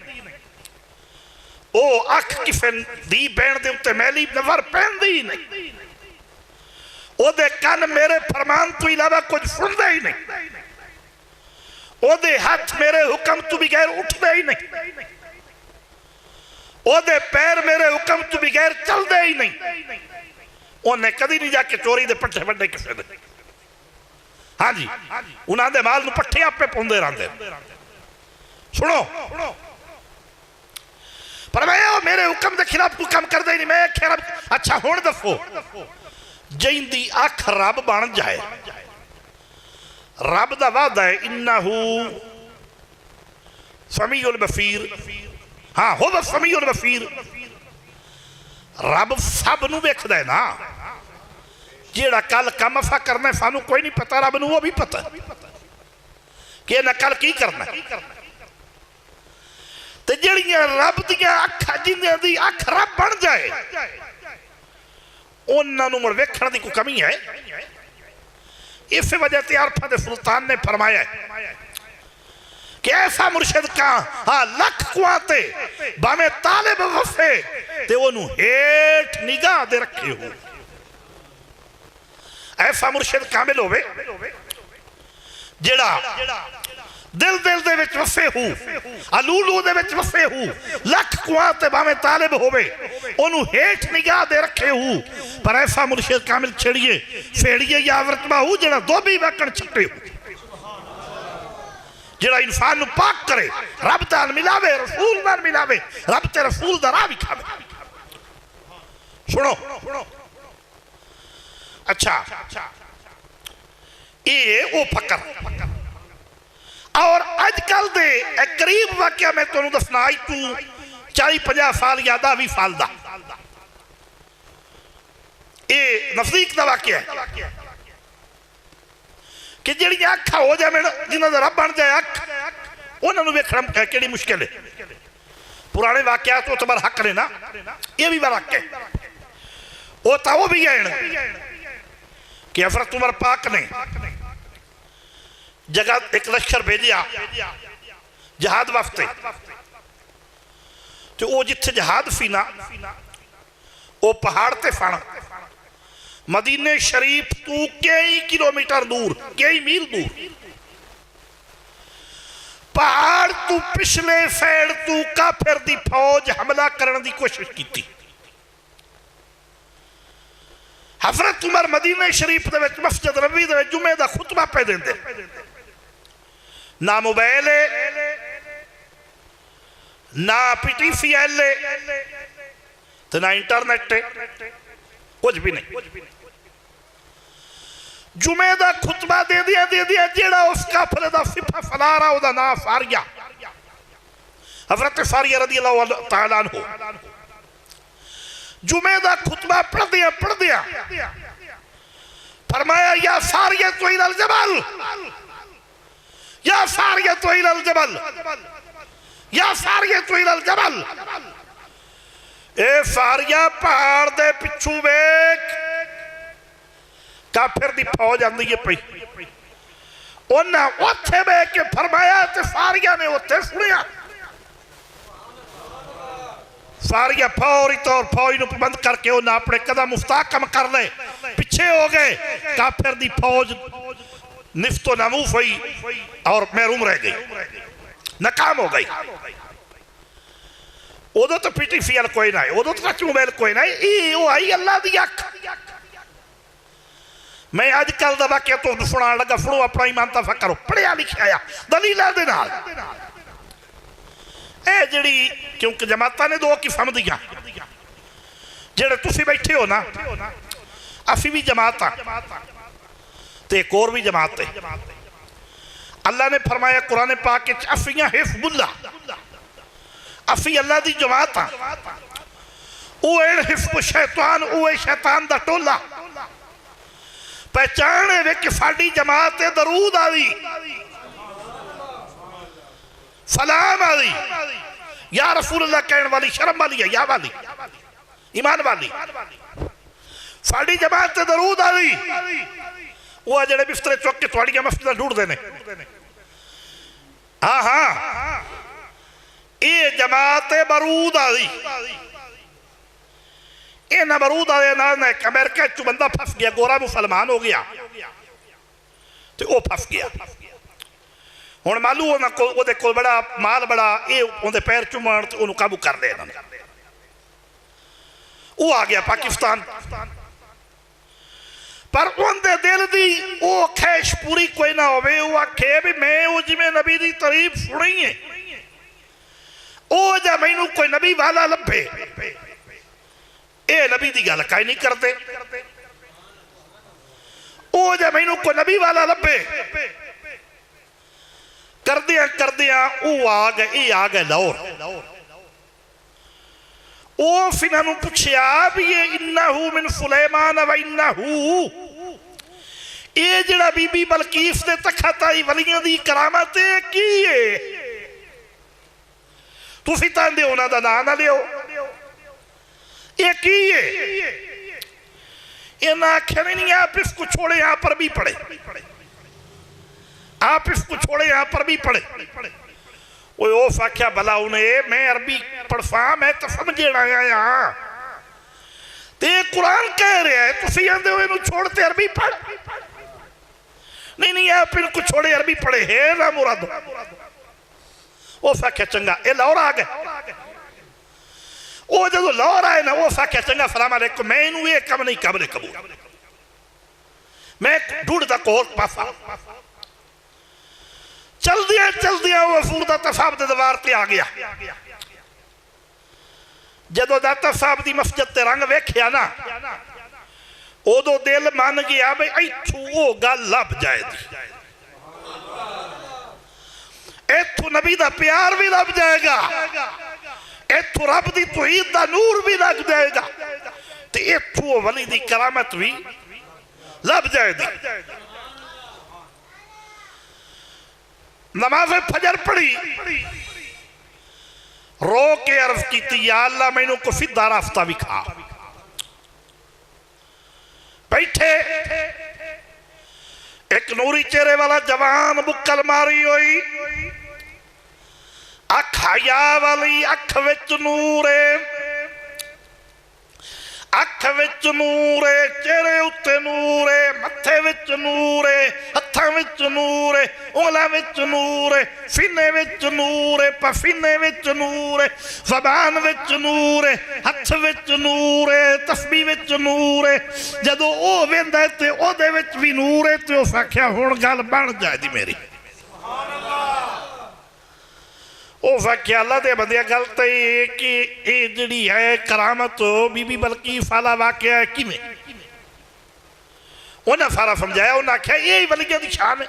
ओ अख किसी दी भैन दे उत्ते मैली नजर पैंदी नहीं ओदे कान मेरे फरमान तो इलावा कुछ सुनते ही नहीं ओदे हाथ मेरे हुक्म तो बगैर उठते ही नहीं ओदे पैर मेरे हुक्म तो बगैर चलते ही नहीं उन्हें कदी नहीं जाके चोरी दे पट्ठे वड्डे किसी दे हाँ जी उन्होंने माल नूं पट्ठे आपे पाउंदे रहंदे सुनो पर मैं मेरे हुक्म के खिलाफ कोई काम करता ही नहीं मैं आख्या रब अच्छा हुण दसो जिंदी अख रब बन जाए रब दा वादा है इन्नहू समीउल बसीर हाँ हुवा समीउल बसीर रब सब नूं वेखदा है ना जेड़ा कल काम असा करना सानू कोई नहीं पता रब नूं वो भी पता कि इन्हें कल की करना ते जड़ियां रब दियां अखां जिन्हां दी अख रब बन जाए उन्हां नूं मुड़ वेखण दी कोई कमी है इस वजह से आरफा दे सुल्तान ने फरमाया कि ऐसा मुर्शिद का हाँ लख कुआते भावे तालिब वफे ते ओनू हेठ निगाह दे रखे हो ऐसा मुर्शिद कामिल होवे जेड़ा दिल दिल दे विच वसे हूँ अलूलू दे विच वसे हूँ लख कुआते भावे तालिब होवे ओनू हेठ निगाह दे रखे हूँ पर ऐसा मुर्शिद कामिल छेड़िए फेड़िए या वर्तमा हूँ जेड़ा धोबी वकण छटे हो जेड़ा इंसान नू पाक करे रब नाल मिलावे रसूल नाल मिलावे रब ते रसूल दा राह विखावे सुनो अच्छा ये वो फकर और अजकल दे करीब वाकया मैं तुहानू दसना अज तू 40-50 साल या 10-20 साल दा ये नजदीक दा वाकया है कि जिहड़ियां अखां हो जावे जिन्हां दा रब बन जाए अख उन्हां नूं वेखना किहड़ी मुश्किल है पुराने वाकया तो तबर हक ने ना ये भी वाक है वो तो वो भी है कि हज़रत उमर पाक ने जगह एक लश्कर भेजा जहाद वास्ते तो वो जिथे जहाद सी ना वो पहाड़ ते सन मदीने शरीफ तू कई किलोमीटर दूर कई मील दूर पहाड़ तू पिछले साइड तू काफिर दी फौज हमला करने की कोशिश की हज़रत उमर मदीने शरीफ दे विच मस्जिद नबवी दे विच जुमे दा खुतबा पे देंदे ना मोबाइल ना PTCL तो ना इंटरनेट कुछ भी नहीं जुमे दा खुतबा दे दिया जेड़ा उस काफिर दा सिफा फलारा ओदा नाम फारिया हज़रत फारिया रज़ी अल्लाह तआला अन्हु जुमे दा खुतबा पढ़ दिया फरमाया या सारिया तो इलल जबल या सारिया तो इलल जबल या सारिया तो इलल जबल ए फारिया पहाड़ दे पिछू वेख काफिर दी फौज आंदी है पई उन्हें उत्थे बह के फरमाया ते फारिया ने उत्थे सुनिया फारिया फौरी तौर फौज नूं बंद करके उन्हें अपने कदम मुफ्ताकम कर ले पिछे हो गए काफिर दी फौज निफ्तो नमूफ हुई और महरूम रह गई नाकाम हो गई उदो तो पीटीसीएल कोई ना उदो तो चूमेल कोई ना आई अल्लाह दी अख मैं अजकल का वाक्य तो सुना लगा फड़ो अपना ईमान तफा करो पढ़िया लिखा आ दलीलां दे नाल ए जिहड़ी क्योंकि जमातां ने दो किस्म दियां जिहड़े तुसीं बैठे हो ना असीं भी जमात आ ते एक और भी जमात है अल्लाह ने फरमाया कुरान पाक विच अफियां हिफ्बुल्लाह अफी अल्लाह दी जमात आ हिफ्ब शैतान शैतान दा टोला पहचान है कि साडी जमात है दरूद आली सलाम आली या रसूल अल्लाह कहने वाली शर्म वाली है या वाली ईमान वाली साडी जमात है दरूद आली वो जेड़े बिस्तरे चुक के थोड़ियां मस्जिदां ढूंढदे ने हाँ हाँ ये जमात है बरूद आली इन्ह बरूद आले नाल अमेरिका च बंदा फस गया गोरा मुसलमान हो गया तो वह फस गया हुण मालू उहदे कोल बड़ा माल बड़ा ये उहदे पैर चुमण ते उहनूं काबू कर लिया इन्होंने वो आ गया पाकिस्तान पर उनके दिल की वो ख्वाहिश पूरी कोई ना होवे वो आखे भी मैं वो जिवें नबी की तारीफ सुनी है ओ जा मैनू कोई नबी वाला लभे ये नबी की गल कई नहीं करते ओ जा मैनू कोई नबी वाला लभे करदियां करदियां वो आ गए लाहौर ओ फिर इन्होंने पूछया भी ये इन्नहू मिन सुलेमान व इन्नहू ये जिहड़ा बीबी बलकीस दे तखत आई वलियां दी करामत की है तुसीं तां दे उन्हां दा नाम ना लियो ये की है इन्हां आख्या नहीं आप इसको छोड़े यहाँ पर भी पढ़े आप इसको छोड़े यहाँ पर भी पढ़े वो आख्या भला उन्हें मैं अरबी पढ़सा मैं तो समझण आया यहाँ ते कुरान कह रहा है तुसीं आंदे हो इहनूं छोड़ ते अरबी पढ़ नहीं आप इनको छोड़े अरबी पढ़े है ना मुराद उस आख्या चंगा ये लाहौर आ गए वो जो लाहौर आए ना उस आख्या चंगा सलाम अलैकुम मैं इनू ये कम नहीं कबले कबूल मैं ढूंढता कोर पासा चलदियां वो अफूर दाता साहब के दरबार ते आ गया जदों दाता साहब की मस्जिद ते रंग वेख्या ना उदों दिल मन गया भी इत्थों वो गल लभ जाएगी इत्थों नबी दा प्यार भी लभ जाएगा इत्थों रब दी तौहीद दा नूर भी लग जाएगा ते इत्थों वली दी करामत भी लभ जाएगी नमाज फजर पढ़ी रो के अर्ज की या अल्लाह मैनू को सीधा रास्ता विखा बैठे एक नूरी चेहरे वाला जवान बुक्कल मारी हुई अख हया वाली अख विच नूरे अख विच नूरे चेहरे उत्ते नूरे मथे विच नूरे हत्थां विच नूरे उंगलां विच नूरे सीने विच नूरे पसीने विच नूरे ज़बान विच नूरे हथ विच नूरे तस्बीह विच नूरे जदों ओ वेंदा ते ओदे विच भी नूरे ते उस आख्या हुण गल बन जाएगी मेरी उस आख्या अल्लाह दे बंदे गल तो ये कि ये जिहड़ी है करामत बीबी बल्कीस वाला वाकया है किवें उन्हें सारा समझाया उन्हें आख्या यही वलियां दी शान है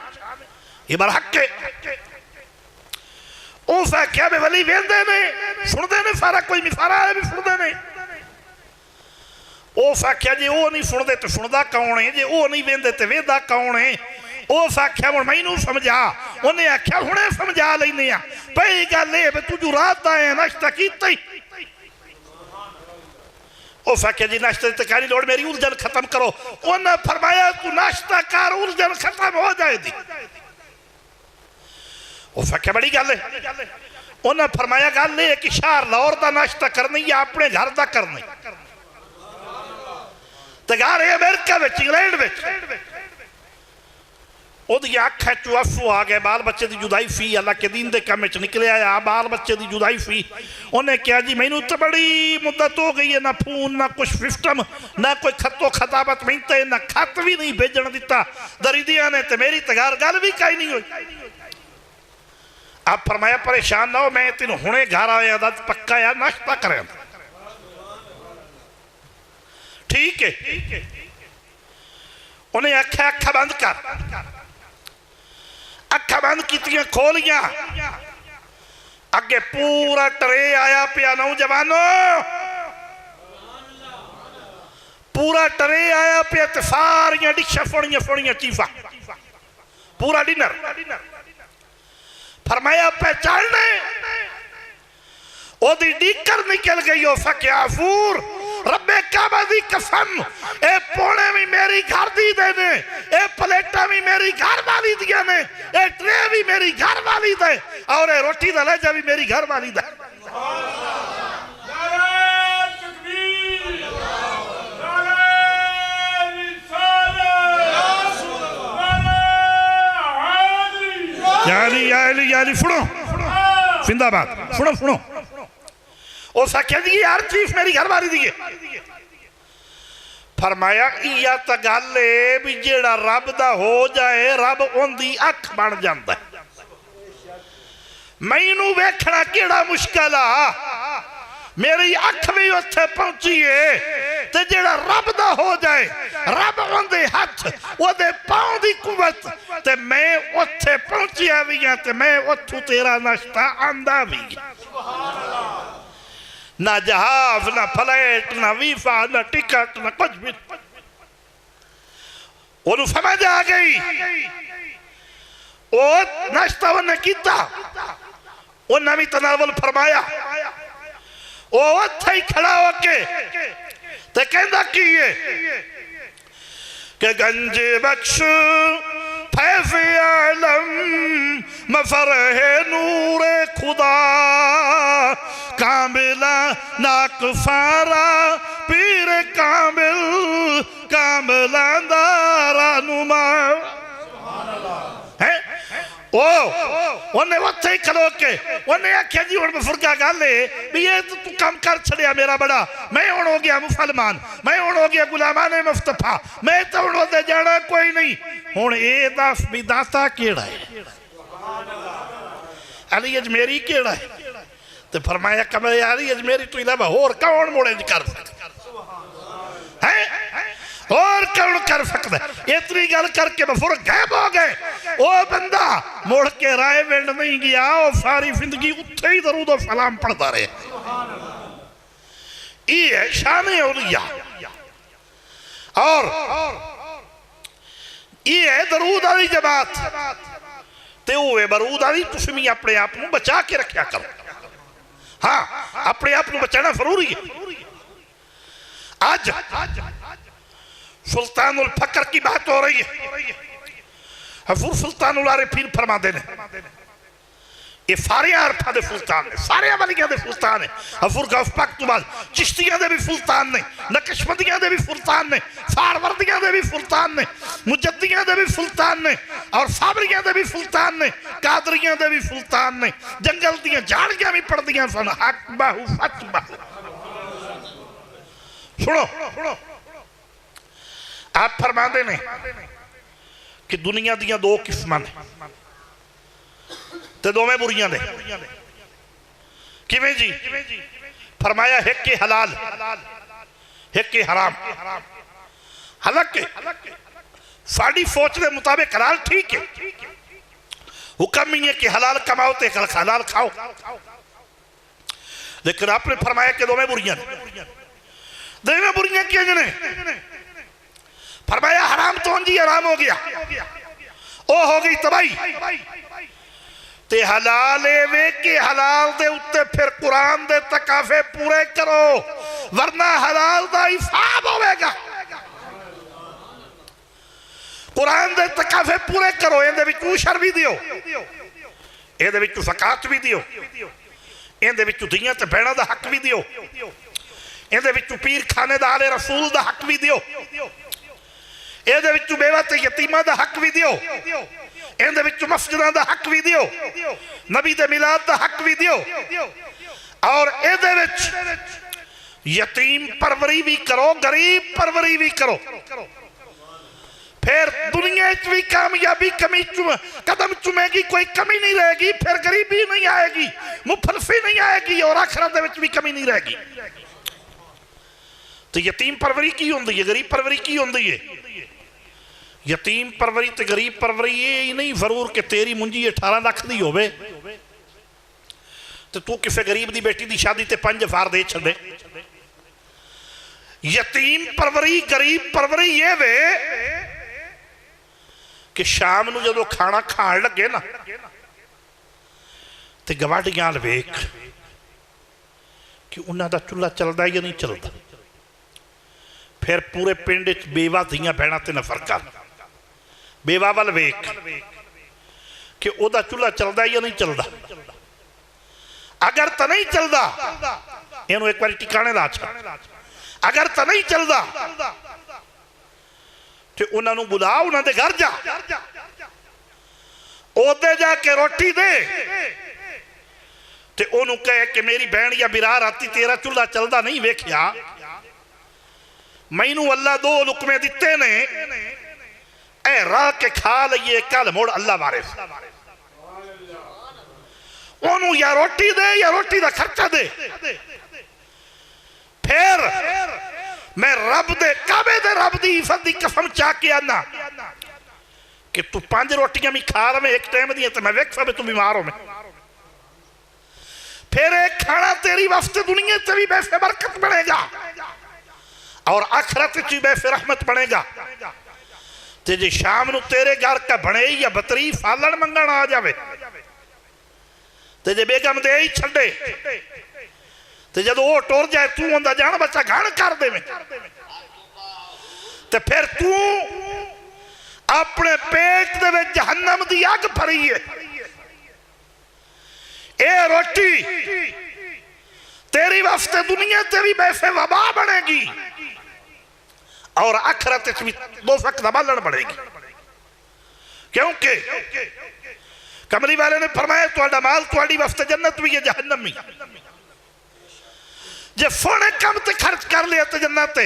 ये बरहक है उस आख्या भी वली वेंदे ने सुनते ने सारा कोई मिसारा है भी सुनते ने उस आख्या जे वो नहीं सुनते तो सुनता कौन है जे वो नहीं वेंदे तो वेंदा कौन है उस आख्या हुण मैनू समझा उन्हें आख्या हुणे समझा लैने आ पई गल ये तू जो रात आया नाश्ता कीता ही वो फैके जी नाश्ते की तैयारी लोड़, मेरी उलझन खत्म करो। उन्हें फरमाया तू नाश्ता कर, उलझन खत्म हो जाएगी। वो फैके बड़ी गल है। उन्हें फरमाया गल है कि शहर लाहौर का नाश्ता करनी या अपने घर का करना। तो घर है अमेरिका में, इंग्लैंड में, ओदी अख चो अफू आ गए, बाल बच्चे की जुदाई फी, अल्लाह के दीन के काम निकले आया, बाल बच्चे की जुदाई फी। उन्हें कहा जी मैनू तो बड़ी मुद्दत हो गई है, ना फोन ना कुछ सिस्टम ना कोई खतो खताबत, मैं तो ना खत भी नहीं भेजन दिता दरीदिया ने, तो मेरी तगार गल भी कहीं नहीं हुई। आप फरमाया परेशान ना हो, मैं तेन हुणे घर आया पक्का यार नाश्ता करें। ठीक है। उन्हें आख्या अखा बंद कर, अखा बंद की खोलिया, अगे पूरा ट्रे आया पिया। नौजवानों पूरा ट्रे आया पिया, तो सारिया डिशा फोड़िया फोड़िया चीफा, पूरा डिनर। फरमाया पहचानने ओदी डीकर निकल गई। हो फकिया फूर रब्बे काबा दी कसम, ए पोने भी मेरी घर दी दे ने, ए प्लेटा भी मेरी घर वाली दिया ने, ए ट्रे भी मेरी घर वाली दे, और ए रोटी दा लेजा भी मेरी घर वाली दे। यानी सुनो जिंदाबाद, सुनो सुनो। उस आख्या जी यार चीफ मेरी घर वाली दी है। फरमाया इया तो गल है भी जेड़ा रब दा हो जाए रब उनकी अख बन जाता है। मैनू वेखना केड़ा मुश्किल आ, मेरी अख भी उत्थे पहुंची है। ते जेड़ा रब दा हो जाए रब उनके हथ ओदे पांव दी कुवत, ते मैं उत्थे पहुंचिया भी हां, ते मैं उत्थों तेरा नाश्ता आंदा भी। ना जहाज ना फ्लाइट ना वीफा ना टिकट ना कुछ भी। ओनू समझ आ गई। ओ नाश्ता उन्हें किया, उन्हें भी तनावल फरमाया। ओ उत्थे ही खड़ा होके ते कहंदा की है कि गंज बख्श फैज़ आलम मफरहे नूरे खुदा कामिला नाकफारा पीर कामिल कामिला दारा नुमा है। ओ उन्हें उत्थे ही खलो के उन्हें आख्या जी हुण फुरका गल है भी ये तो तू काम कर छड़िया मेरा बड़ा, मैं हुण हो गया मुसलमान, मैं हुण हो गया गुलामाने मुस्तफा, मैं तो हुण ओदे जाना कोई नहीं। हुण ए दस भी दाता केड़ा है, अली अजमेरी केड़ा है? तो फरमाया कमरे अली अजमेरी तो इलावा होर कौन मोड़े कर सकता है, और कौन कर सकता है? इतनी गल करके बफुर गायब हो गए। वो बंदा मुड़ के राय विंड नहीं गया, वो सारी जिंदगी उत्थे ही दरूद और सलाम पढ़ता रहे। ये शान औलिया और ये है दरूद वाली जमात। ते हुए बरूद वाली तुम भी अपने आप को बचा के रखा करो। हाँ अपने आप को बचाना जरूरी है। आज सुल्तानुल फकर की बात हो रही है। हजूर सुल्तानुल आरिफीन फरमाते हैं ये सारे आरफा दे सुल्तान ने, सारे वलियां दे सुल्तान है। हजूर गौस पाक तो बाद चिश्तियां दे भी सुल्तान ने, नक्शबंदियां दे भी सुल्तान ने, सारवर्दियां दे भी सुल्तान ने, मुजद्दियां दे भी सुल्तान ने, और साबरियां दे भी सुल्तान ने, कादरियां दे भी सुल्तान ने। जंगल दियां झाड़ियां भी पड़दियां सन। हक बाहु सच बाहु। सुनो आप फरमाते ने कि दुनिया दियां दो किस्मां ने ते दोवें बुरियां ने। किवें जी? फरमाया एक के हलाल एक के हराम। हालांकि साड़ी सोच के मुताबिक हलाल ठीक है, हुक्म ही है कि हलाल कमाओ ते हलाल खाओ, लेकिन आपने फरमाया कि दोवें बुरियां ने। दोवें बुरियां क्या जने? फरमाया हराम तो जी हराम हो गया, ओ हो गई तबाही। ते हलाल वे के हलाल दे उत्ते फिर कुरान दे तकाफे पूरे करो। वरना हलाल का हिसाब होगा। कुरान दे तकाफे पूरे करो, ये उशर भी दियो, ये ज़कात भी दियो, ये धीआं ते भैणां दा हक भी दियो, ये पीर खाने दा आले रसूल दा हक भी दियो, ये बेवा ते यतीमां दा हक भी दियो, ये मस्जिदां दा हक भी दियो, नबी दे मिलाद दा हक भी दियो, और ये यतीम परवरी भी करो, गरीब परवरी भी करो। फिर दुनिया भी कामयाबी कदम चुमेगी, कोई कमी नहीं रहेगी, फिर गरीबी नहीं आएगी, मुफलसी नहीं आएगी, और आखिरत भी कमी नहीं रहेगी। तो यतीम परवरी की होंदी है, गरीब परवरी की होंदी है? यतीम परवरी ते गरीब परवरी ये नहीं जरूर कि तेरी मुंजी 18 लाख दी होवे तो तू किसी गरीब दी बेटी दी शादी ते 5,000 दे छड़े। यतीम परवरी गरीब परवरी ये वे कि शाम नूं जदों खाना खाण लगे ना ते गवाढ़ियां वेख कि उन्हां दा चुल्हा चलदा या नहीं चलदा। फिर पूरे पिंड बेवा धीआं भैणां ते नफर कर, बेवा वाल वेख कि ओदा चुल्हा चलदा या नहीं चलदा। अगर तो नहीं चलदा इहनूं एक बार टिकाणे ला छड़, अगर तो नहीं चलदा तो उन्होंने बुला, उन्होंने घर जा, ओदे जाके रोटी दे ते ओनू कहे कि मेरी बहन या बिरा राती तेरा चूल्हा चलदा नहीं वेख्या, मैनू अल्लाह 2 लुकमे दिते ने, ए राह के खा लईए, कल मुड़ अल्लाह वारिस। ओनू या रोटी दे या रोटी का खर्चा दे। फिर मैं रब दे काबे दे रब दी इज्जत दी कसम चा के आना कि तू 5 रोटियां भी खा रहे एक टाइम दी तो मैं वेख सब तू बीमार हो। मैं फिर एक खाना तेरी वास्ते दुनिया से भी वैसे बरकत बनेगा और आखिरत में वैसे रहमत बनेगा। ते जे शाम नू तेरे घर का बने या बतरी फालण मंगण आ जावे ते जे बेगम दे ही छड़े ते जदों वो टुर जाए तू उनका जान बच्चा घण कर दे ते फिर तू अपने पेट दे विच जहन्नम दी अग भरी है। ए रोटी तेरी वास्ते दुनिया ते भी वैसे वबा बनेगी और आखिरत भी दोज़ख दा बालन बनेगी। क्योंकि कमली वाले ने फरमाया तुहाडा माल तुहाडी वास्ते जन्नत भी है जहन्नम भी। जे सोने कम ते खर्च कर लिया तो जन्नत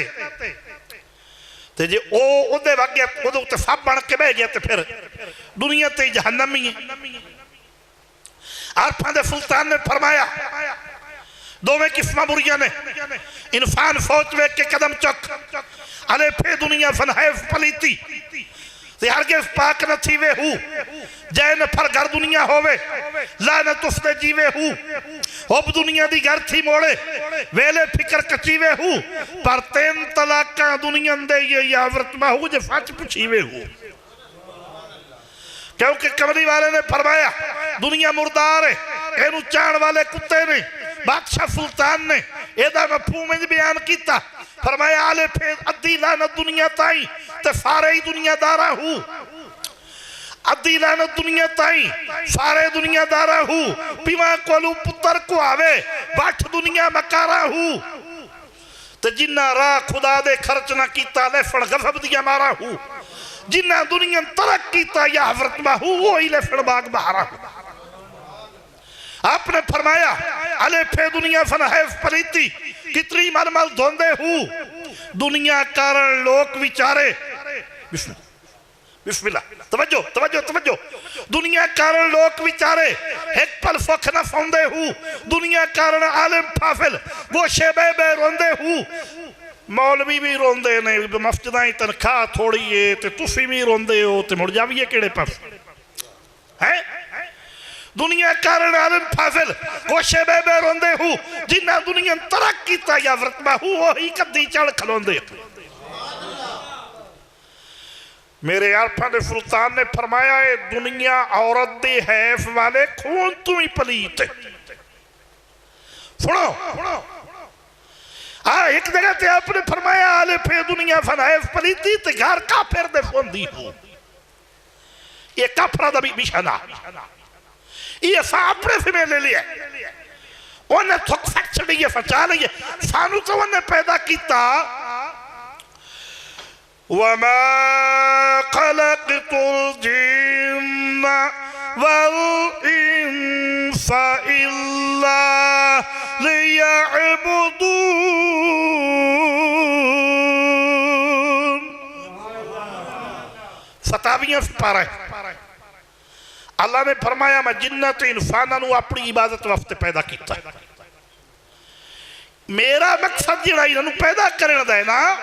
ते जे ओ ओदे वगे ओदे उत्ते सब बन के बह गया तो फिर दुनिया ते जहन्नम ही है। आरफां दे सुल्तान ने फरमाया दोवें किस्मां बुरियां ने, इंसान सोच वेख के कदम चुक, अले फे दुनिया फनहैफ पलीती ते हरगिज़ पाक न थी वेहू, जै नफर घर दुनिया होवे लानत उसते जीवे हूँ, होब दुनिया दी घर थी मोड़े वेले फिकर कचीवे हूँ, पर 3 तलाका दुनिया दे या व्रतमा हूँ जे सच पुछीवे हूँ। क्योंकि कमली वाले ने फरमाया दुनिया मुर्दार है, एनू चाण वाले कुत्ते ने। बादशाह सुल्तान ने एदा मफहूम बयान किया, फरमाया आले फे अद्धी लानत दुनिया ताई ते सारे ही दुनियादारा हूँ, अद्धी लानत दुनिया ताई सारे दुनियादारा हूँ, पिवा कोलू पुत्र को आवे बाट दुनिया मकारा हूँ, ते जिन्ना राह खुदा दे खर्च ना कीता लेफड़ गजब दिया मारा हूँ, जिन्ना दुनिया तरक कीता या हजरत बाहू वो ही लेफड़ बाग बहारा हूँ। आपने फरमाया अले फे दुनिया फनहैफ पलीती कितनी मलमल धोंदे हूँ, दुनिया कारण लोक विचारे बिस्मिल्लाह तवज्जो तवज्जो तवज्जो, दुनिया कारण लोक विचारे एक पल सुख न सौंदे हूँ, दुनिया कारण आलिम फाफिल वो शेबे बे रोंदे हूँ, मौलवी भी रोंदे ने मस्जिदां तनख्वाह थोड़ी है ते तुसी भी रोंदे हो ते मुड़ जाविए केड़े पास है। दुनिया कारण आलिम फाफिल वो शेबे बे रोंदे हूँ, जिन्ना दुनिया तरक कीता या व्रतबा हूँ वही कद्दी चढ़ खलोंदे। मेरे आरफा ने सुल्तान ने फरमाया है दुनिया औरत दे हैफ वाले खून तू ही पलीत। सुनो एक जगह ते आपने फरमाया आले फे दुनिया फनाइफ पलीती ते घर काफिर दे फोंदी हो। ये काफरा दा भी निशाना ये असा अपने से में ले लिया उन्हें थुक फट चढ़ी है फचा ली है सानू तो उन्हें पैदा किया वमा खलक़तुल जिन्न वल इंसा इल्ला लियअबुदून। फतावियां पा रहे अल्लाह ने फरमाया मैं जिन्नत इंसाना नू अपनी इबादत वास्ते पैदा किया। मेरा मकसद जिहड़ा इन्हां पैदा करने दा है ना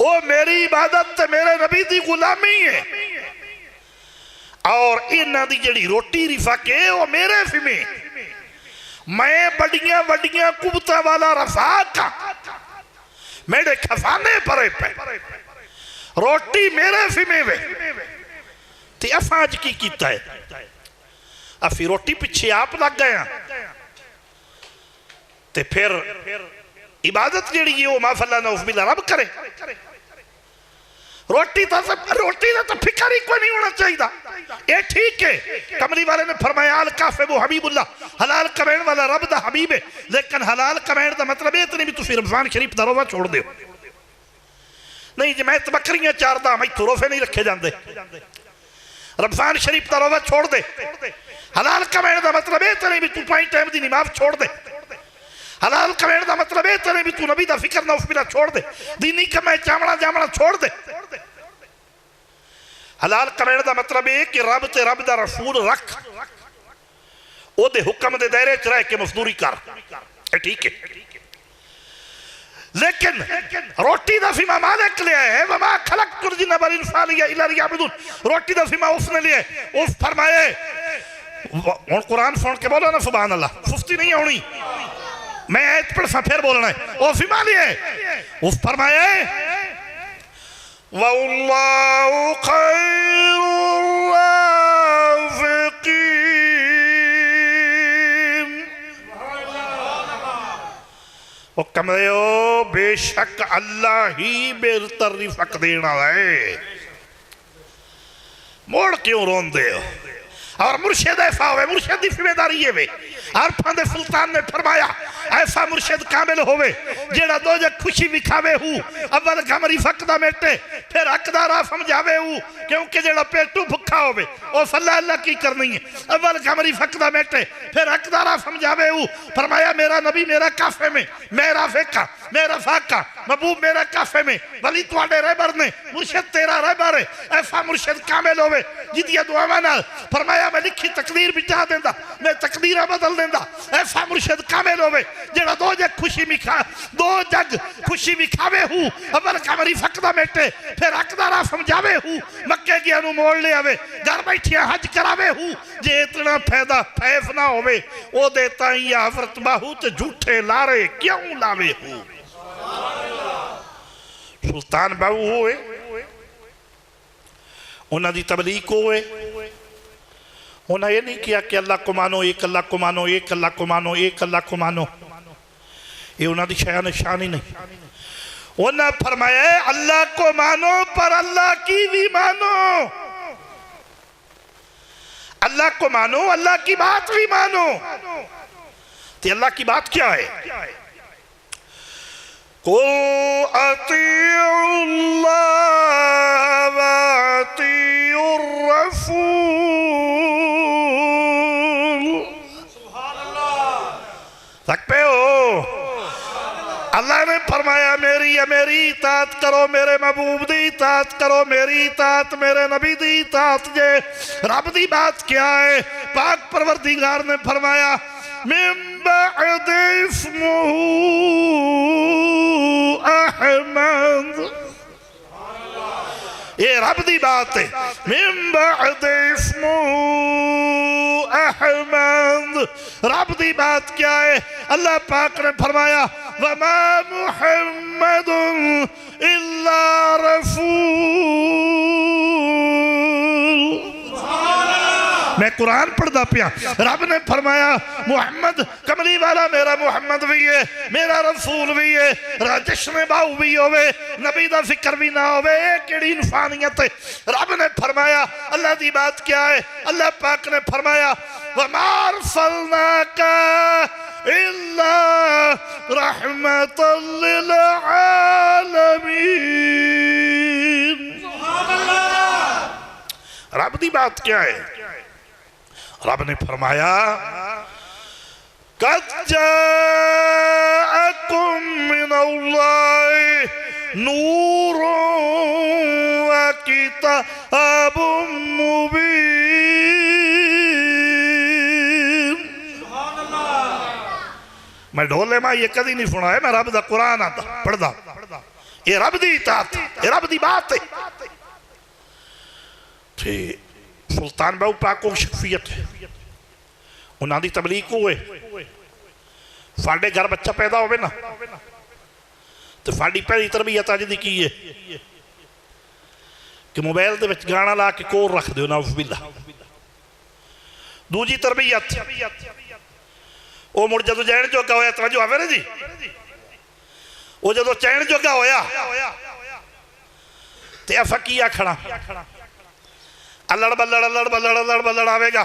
वो मेरी इबादत ते मेरे नबी दी गुलामी है और इन्हां दी जिहड़ी रोटी रिफक है वो मेरे फिमे मैं बड़ियां बड़ियां कुबता वाला रफाक मेरे खजाने भरे पे रोटी मेरे फिमे वे ते असां अज की कीता है असी रोटी पिछे आप लग गए ते फिर इबादत जिहड़ी है वो माफल्ला नौफ बिला रब करे। रोटी तो फिक्र ही कोई नहीं होना चाहिए। ये ठीक है कमली वाले ने फरमाया अल काफे वो हबीबुल्लाह हलाल कमाने वाला रब दा हबीब है लेकिन हलाल कमाने का मतलब ये तो नहीं भी तुम रमजान शरीफ दा रोजा छोड़ दो नहीं जी मैं तो बकरियां चारदा मैं इत्थों रोजे नहीं रखे जाते रमजान शरीफ का रोजा छोड़ दे। हलाल कमाने का मतलब यह तो नहीं भी तू 5 टाइम की नमाज छोड़ दे। हलाल कमाने का मतलब यह तो नहीं भी तू नबी का फिक्र ना उसबिला छोड़ दे दीनी कमाए चावड़ा जावड़ा छोड़ दे। हलाल कमाने का मतलब यह कि रब ते रब दा रसूल रख ओदे हुक्म दे दायरे च रह के मजदूरी कर ठीक है लेकिन रोटी का फिमा मालिक लिया है वमा खलक़तुल जिन्ना वल इंसा इल्ला लियअबुदून। रोटी का फिमा उसने लिया उस फरमाए हुण कुरान सुन के बोलो ना सुभान अल्लाह सुस्ती नहीं होनी मैं आयत पढ़सा फिर बोलना है वो फिमा लिया उस फरमाए वल्लाहु खैरुर राज़िक़ीन। वो कमरे बेशक अल्लाह ही बेहतर रिज़्क़ देना है मोड़ क्यों रोंदे हो और मुर्शिद ऐसा होवे मुर्शिद की जिम्मेदारी है वे आरफां दे सुल्तान ने फरमाया ऐसा मुर्शिद कामिल होवे जेड़ा दो जग खुशी विखावे हूँ अव्वल गमरी फकदा मेटे फिर हकदारा समझावे हूँ क्योंकि जेड़ा पेटू भुखा होवे ओ सल्ला अल्लाह की करनी है अव्वल गमरी फकदा मेटे फिर हकदारा समझावे हूँ। फरमाया मेरा नबी मेरा काफे में मेरा फेका मेरा फाका महबूब मेरा काफे में वली तुहाडे रहबर ने मुर्शिद तेरा रहबर है ऐसा मुर्शिद कामिल होवे जिदियां दुआवां नाल फरमाया मैं लिखी तकदीर मिटा देंदा मैं तकदीरा बदल देंदा ऐसा मुर्शिद कामिल होवे जेड़ा दो जग खुशी विखावे हूँ अव्वल कमरी फकदा मेटे फिर हकदारा समझावे हूँ मक्के गया नू मोड़ ले आवे घर बैठिया हज करावे हूँ जे इतना फायदा फैफ ना होवे ओ देता ही हफरत बाहू ते झूठे लारे क्यों लावे हूँ। सुल्तान बाबू होए उन्हां दी तबलीग होए उन्हें ये नहीं किया कि अल्लाह को मानो एक अल्लाह को मानो एक अल्लाह को मानो एक अल्लाह को मानो ये उन्होंने शान निशान ही नहीं उन्हें फरमाया अल्लाह को मानो पर अल्लाह की भी मानो अल्लाह को मानो अल्लाह की बात भी मानो। तो अल्लाह की बात क्या है कुल अतीउल्लाह व अतीउर रसूल। सकते हो अल्लाह ने फरमाया मेरी इताअत करो मेरे महबूब दी इताअत करो मेरी इताअत मेरे नबी दी इताअत जे रब दी बात क्या है पाक परवरदिगार ने फरमाया मिन बअद इस्मुहु अहमद ये रब दी बात है मिन बअद इस्मुहु अहमद रब दी बात क्या है अल्लाह पाक ने फरमाया वमा मुहम्मदुन इल्ला रसूल मैं कुरान पढ़दा पिया। रब ने फरमाया मुहम्मद कमली वाला मेरा मुहम्मद भी है, मेरा रसूल भी है, जश्न बाहू भी होवे, नबी दा फिक्र भी ना होवे, केड़ी इंसानियत है। रब ने फरमाया अल्लाह दी बात क्या है, अल्लाह पाक ने फरमाया वमा अरसलनाका इल्ला रहमतल लिल आलमीन। रब दी बात क्या है? रब ने फरमाया कद जाअकुम मिनल्लाहि नूरुन व किताबुम मुबीन। मैं ढोले में ये कभी नहीं सुना है, मैं रब दा कुरान आता पढ़दा, ये रब दी इताअत, ये रब दी बात है। सुल्तान बाहू पाक को शख्सियत है, उन्होंने तबलीग हुए। साढ़े घर बच्चा पैदा होवे ना तो साड़ी पहली तरबियत अज दी की है कि मोबाइल दे विच गाना ला के कोर रख दो ना बिल्ला। दूजी तरबियत वो मुड़ जो जैन जोगा होया, तवज्जो आवे ना जी, वो जो चैन जोगा होया ते असा की आखना अल्लड़ बल्लड़ अल्लड़ बल्लड़ अल्लड़ बल्लड़ आवेगा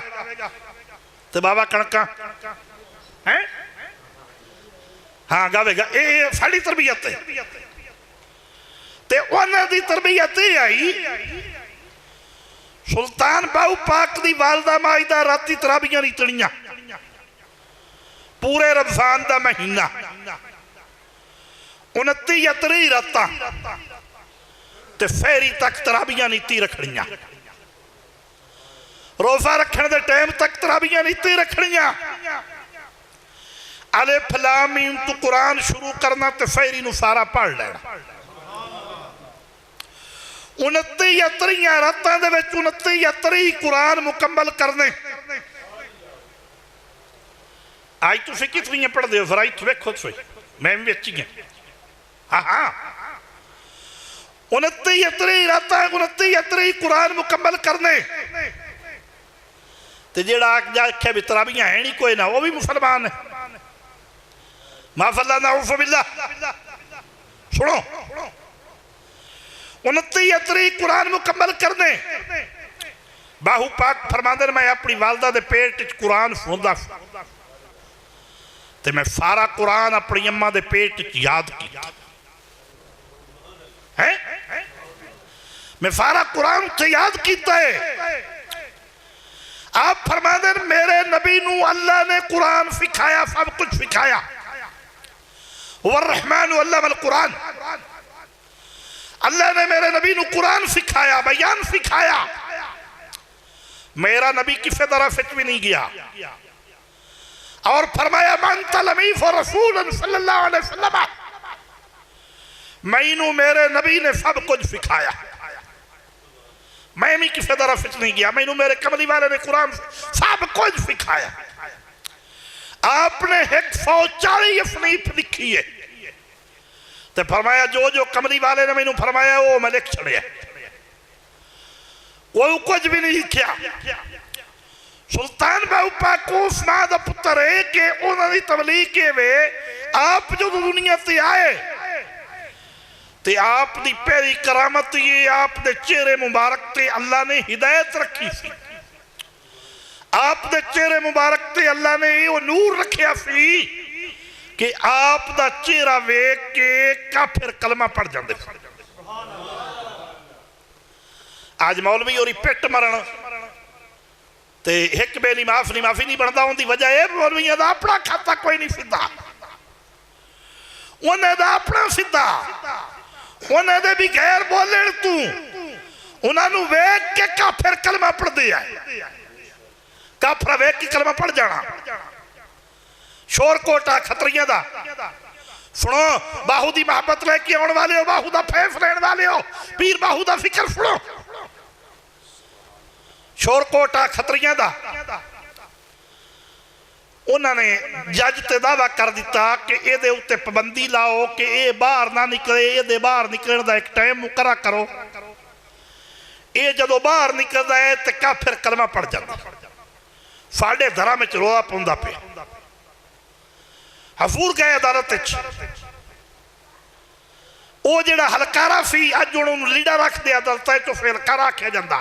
तो बाबा कणका है हाँ गावेगा। ये साड़ी तरबियत है। ते उन्हां दी तरबियत आई सुल्तान बाहू पाक दी वालदा माइदा राती तराबियां नीतणियां पूरे रमजान दा महीना 29 या 30 रातां ते फेरी तक तराबियां नीति रखनियां, रोजा रखने दे टाइम तक तराबियां नीति रखनियां। अलिफ लाम मीम तू कुरान शुरू करना ते फेरी नू सारा पढ़ लेना। 29 या 30 रातां दे विच 29 या 30 कुरान मुकम्मल करने। आज तुसीं कितनी पढ़दे हो? फिर इत्थे वेखो तुसीं, मैं भी विच ही हां। हाँ हाँ 29 या 30 रातां 29 या 30 कुरान मुकम्मल करने। ते जेड़ा आख्या भी तराबियां है नहीं कोई ना, वो भी मुसलमान है। माफल्ला नाउफ़ बिल्लाह। सुनो 29 या 30 कुरान मुकम्मल करने। बाहू पाक फरमांदे मैं अपनी वालदा दे पेट च कुरान सुनदा ते मैं सारा कुरान अपनी अम्मा दे पेट च याद किया है। मैं सारा कुरान से याद किया है। आप फरमाते मेरे नबी नू अल्लाह ने कुरान सिखाया, सब कुछ सिखाया। वर्रहमान अल्लमल कुरान, अल्लाह ने मेरे नबी नू कुरान सिखाया, बयान सिखाया। मेरा नबी किसी तरह फिट भी नहीं गया। और फरमाया मन तलमी फर रसूल सल्लल्लाहु अलैहि वसल्लम, मैनू मेरे नबी ने सब कुछ सिखाया, मैं भी किसी तरह फिट नहीं गया। मैनू मेरे कमली वाले ने कुरान सब कुछ सिखाया। आपने 140 अफनीफ लिखी है तो फरमाया जो जो कमली वाले ने मैनू फरमाया वो मैं लिख छड़िया, वो कुछ भी नहीं लिखा। सुल्तान बाहू पाक उस मां दा पुत्र है कि उन्होंने तबलीग के वे आप जो दुनिया से आए ते आप दी पहली करामत ये आप दे चेहरे मुबारक ते अल्लाह ने हिदायत रखी सी। आप दे चेहरे मुबारक ते अल्लाह ने वो नूर रखिया सी कि आप दा चेहरा वेख के काफिर कलमा पढ़ जाते। आज मौलवी और पिट मरण ते एक बेली माफी नहीं बनता। उनकी वजह यह मौलवियों का अपना खाता कोई नहीं सीधा, उन्हें अपना सीधा, उन्हें भी गैर बोले तू उन्होंने वेख के काफिर कलमा पढ़ते हैं। काफरा वेख के कलमा पढ़ जाना। शोर कोटा खतरिया का सुनो, बाहू की मोहब्बत लेके आने वाले हो, बाहू का फैस लेने वाले हो, पीर बाहू का फिक्र सुनो। शोर कोटा खतरिया का उन्होंने जज ते दावा कर दिता कि ये उत्ते पाबंदी लाओ कि ये बाहर ना निकले, ये बाहर निकलने का एक टाइम मुकर्रा करो। ये जदों बाहर निकलता है तो काफिर कलमा पढ़ जाता। साढ़े दरा में रोला पाउंदा पे। हफूर गए अदालत, वो जिहड़ा हलकारा सी अज उन्होंने लीडर रखते अदालत चो फिर हलकारा आख्या जाता।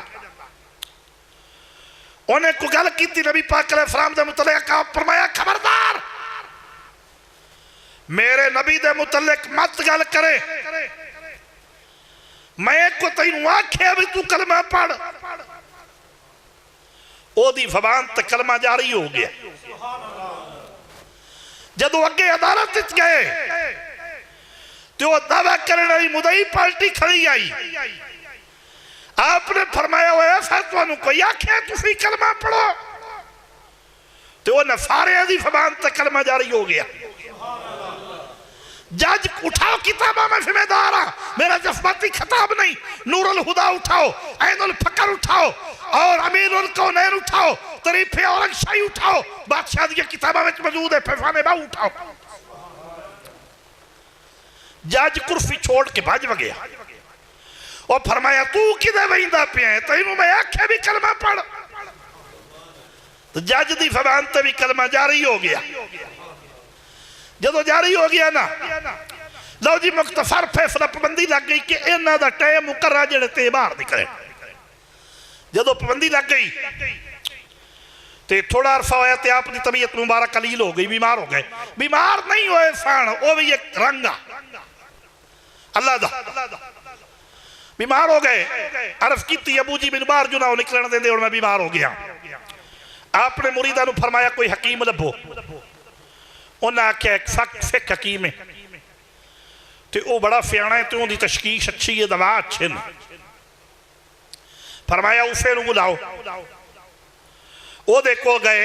उन्हें कोई गल की नबी पाक अलैहिस्सलाम दे मुतल्लिक फरमाया खबरदार मेरे नबी दे मुतल्लिक मत गल करे। मैं को तैनू आख्या भी तू कलमा पढ़, ओदी ज़बान ते कलमा जारी हो गया। जदों अगे अदालत गए तो दावा करने वाली मुदई पार्टी खड़ी आई। आपने फरमाया हुआ फिर तुहानू कोई आख्या तुसी कलमा पढ़ो, तो उन्हें सारे दी ज़बान ते कलमा जारी हो गया। जज उठाओ किताबा, मैं जिम्मेदार हाँ, मेरा जज्बाती खिताब नहीं। नूरुल हुदा उठाओ, ऐनुल फकर उठाओ और अमीरुल कौनैन उठाओ, तरीफे औरंगशाही उठाओ, बादशाह दी किताबा में मौजूद है, फैफाने बाऊ उठाओ। जज कुर्सी छोड़ के भज गया और फरमाया तू किधे बहिंदा पिया है, तैनू मैं आख्या भी कलमा पढ़। तो जज दी ज़बान ते भी कलमा जारी हो गया। जदों जारी हो गया ना, लो जी मुख्तसर फैसला पाबंदी लग गई कि इन्हां दा टाइम मुकर्रर जेड़े ते बाहर निकले। जदों पाबंदी लग गई तो थोड़ा अरसा होया तो आपकी तबीयत मुबारक कलील हो गई, बीमार हो गए। बीमार नहीं होए सन, वो भी एक रंग आ अल्लाह दा। बीमार हो गए, अर्ज की अबू जी बिन बाहर जो ना निकलने देंदे, और मैं बीमार हो गया। आपने मुरीदा नू फरमाया कोई हकीम लभो। उन्हें आख्या एक फिक हकीम है, तो वह बड़ा सियाना है, तो उनकी तशकीश अच्छी है, दवा अच्छे ने। फरमाया उसे नू बुलाओ। ओदे कोल गए,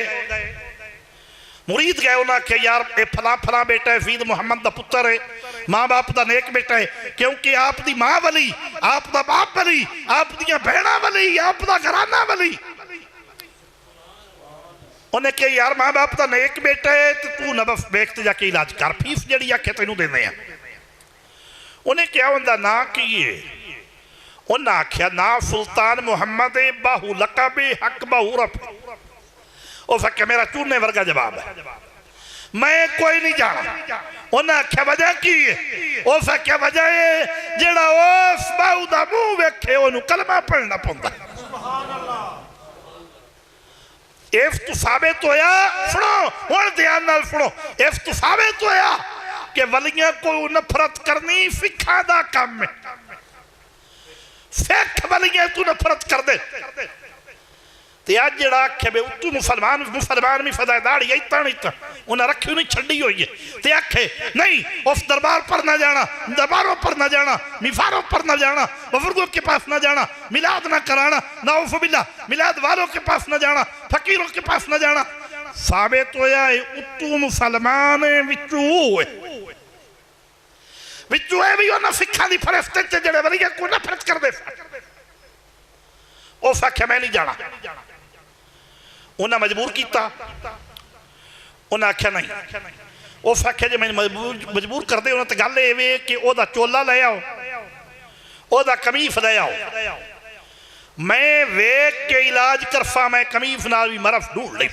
मुरीद गए, उन्हें आख्या यार ये फला फला बेटा है, फीद मुहम्मद का पुत्र है, माँ बाप का नेक बेटा है, क्योंकि आप दी माँ वली, आप दा बाप वली, आप दियां भैणा वली, आप दा घराना वली। उन्हें कहा यार माँ बाप का नेक बेटा है, तो तू नबफ वेख जाके इलाज कर, फीस जी आखे तेनू देने। उन्हें क्या उनका ना की है? उन्हें आख्या ना सुल्तान मुहम्मद बाहू लकबे हक बाहू रफ। उस आख्या मेरा चूने वर्गा जवाब है, मैं कोई नहीं जाना। उन्हें आख्या वजह की है? उस आख्या वजह है जेड़ा उस बाहू का मुंह वेखे उन्होंने कलमा पढ़ना पौंदा। इफ तो साबित होया, सुनो हुण ध्यान नाल सुनो, इफ तो साबित होया कि वलियां को नफरत करनी सिखा दा काम है। सिख वलियां तू नफरत कर दे, ते अज जिहड़ा आखे बे तू मुसलमान भी फदा दाड़ी इतना नहीं, उन्हें रखी नहीं छड़ी हुई है, ते आखे नहीं उस दरबार पर ना जाना, दरबारों पर ना जाना, मिफारों पर ना जाना, बुजुर्गों के पास ना जाना, मिलाद ना कराना, नाउज़ुबिल्लाह मिलाद वालों के पास ना जाना, फकीरों के पास ना जाना। साबित होया तू मुसलमान विचू है भी उन्हें सिखा की फरिश्ते च जेड़े वलिया को नफरत कर दे। उस आख्या मैं नहीं जाना। उन्हें मजबूर किया, उन्हें आख्या नहीं। उस आख्या जो मैं मजबूर कर दे, उन्हें तो गल ये कि वह चोला ले आओ, वह कमीफ ले आओ, मैं वेख के इलाज करफा, मैं कमीफ नाल भी मरफ ढूंढ ली।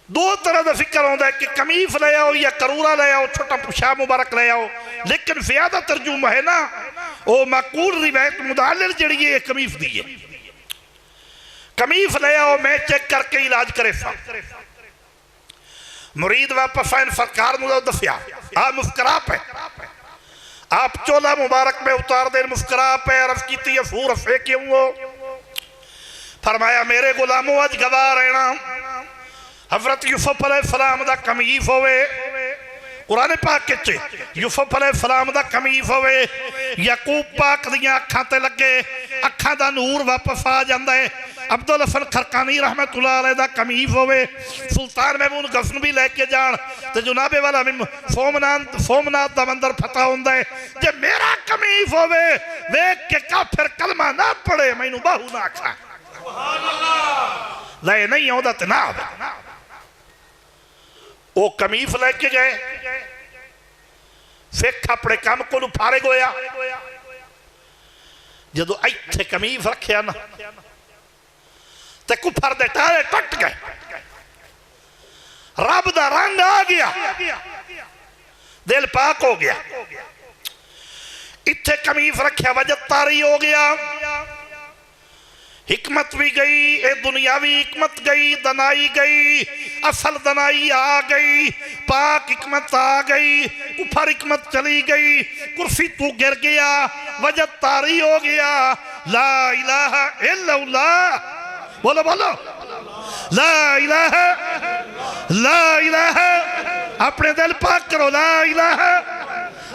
दो तरह का फिक्र आता है कि कमीफ ले आओ या करूरा ले आओ, छोटा पेशाब मुबारक ले आओ, लेकिन ज्यादा तर्जुमा है ना वो माकूल रिवायत मुदालिल जी है कमीफ दी है। कमीफ ले आओ, मैं चेक करके इलाज करे। मुरीद वापस आए, सरकार दसिया आ मुस्करा पे, आप चोला मुबारक में उतार दे, मुस्करा पे अर्ज की फूर फे क्यों हो? फरमाया मेरे गुलामों अज गवाह रहना हजरत यूसुफ अलैहिस्सलाम दा कमीफ होवे, कुरान पाक के यूसुफ अलैहिस्सलाम दा कमीफ होवे, याकूब पाक दियां अखां ते लगे, अखां दा नूर वापस आ जांदा है। अब्दुल हसन खरकानी रहमतुल्लाह अलैह दा कमीफ होवे, सुल्तान महमूद गफन भी लेके जान, तो जुनाबे वाला सोमनाथ दा मंदिर फतह हुंदा है। जे मेरा कमीफ होवे वेख के काफिर कलमा ना पढ़े, मैनू बाहू ना आखा ले नहीं आउंदा ते ना आवे। वो कमीफ लेके गए, सिख अपने काम को फारिग होया। जदों इत्थे कमीफ रखिया ना ते कुफर दे टाले टुट गए, रब दा रंग आ गया, दिल पाक हो गया। इत्थे कमीज रखिया वजह तारी हो गया, हिकमत भी गई, ए दुनियावी हिकमत गई, दनाई गई, असल दनाई आ गई, पाक हिकमत आ गई, कुफर हिकमत चली गई, कुर्सी तू गिर गया, वजह तारी हो गया। ला इलाहा इल्लल्लाह, बोलो बोलो ला इलाहा, ला इलाहा, अपने दिल पाक करो, ला इलाहा,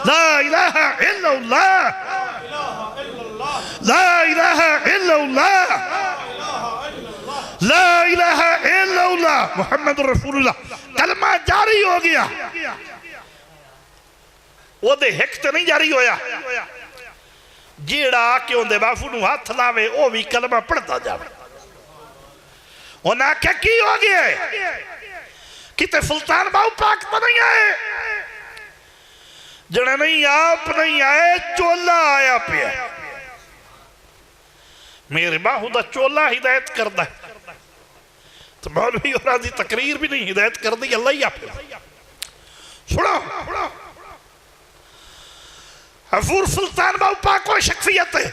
ला इलाहा इल्लल्लाह, ला इलाहा इल्लल्लाह, ला इलाहा इल्लल्लाह मुहम्मद रसूलुल्लाह। कलमा जारी हो गया, ओदे हिक ते नहीं जारी होया, जेड़ा आके उहदे बापू नूं हथ लावे वो भी कलमा पढ़ता जावे। उन्हें आख्या की हो गया, किते सुल्तान बाहू पाक तो नहीं आए, जड़े नहीं आप नहीं आए, चोला आया पिया। मेरे बाहू दा चोला हिदायत करदा है, तो मौलवी और दी तकरीर भी नहीं हिदायत कर दी, अल्लाह ही आप। सुनो हजूर सुल्तान बाहू पाक को शख्सियत है,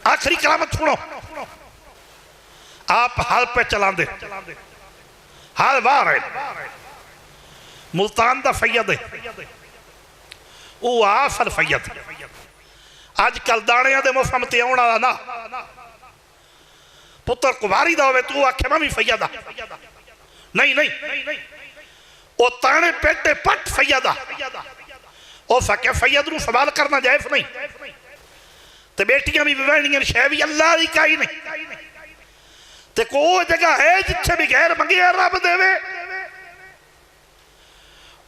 आखिरी कलामत सुनो। आप हाल पे चलांदे, हाल बाहर है, मुल्तान दा फैयद है, वो आफल फैयद। अजकल दाणिया दे मुफम ते आउण वाला ना, पुत्र कुमारी दा होवे तू आखे मैं भी फैयद आ, नहीं नहीं, वो ताने पेटे पट फैयद आ, ओ सके फैयद नूं सवाल करना जायज नहीं, ते बेटियां भी विवाहणियां शै भी अल्लाह दी काई नहीं, ते कोई जगह है जिथे भी गैर मंगिया रब देवे।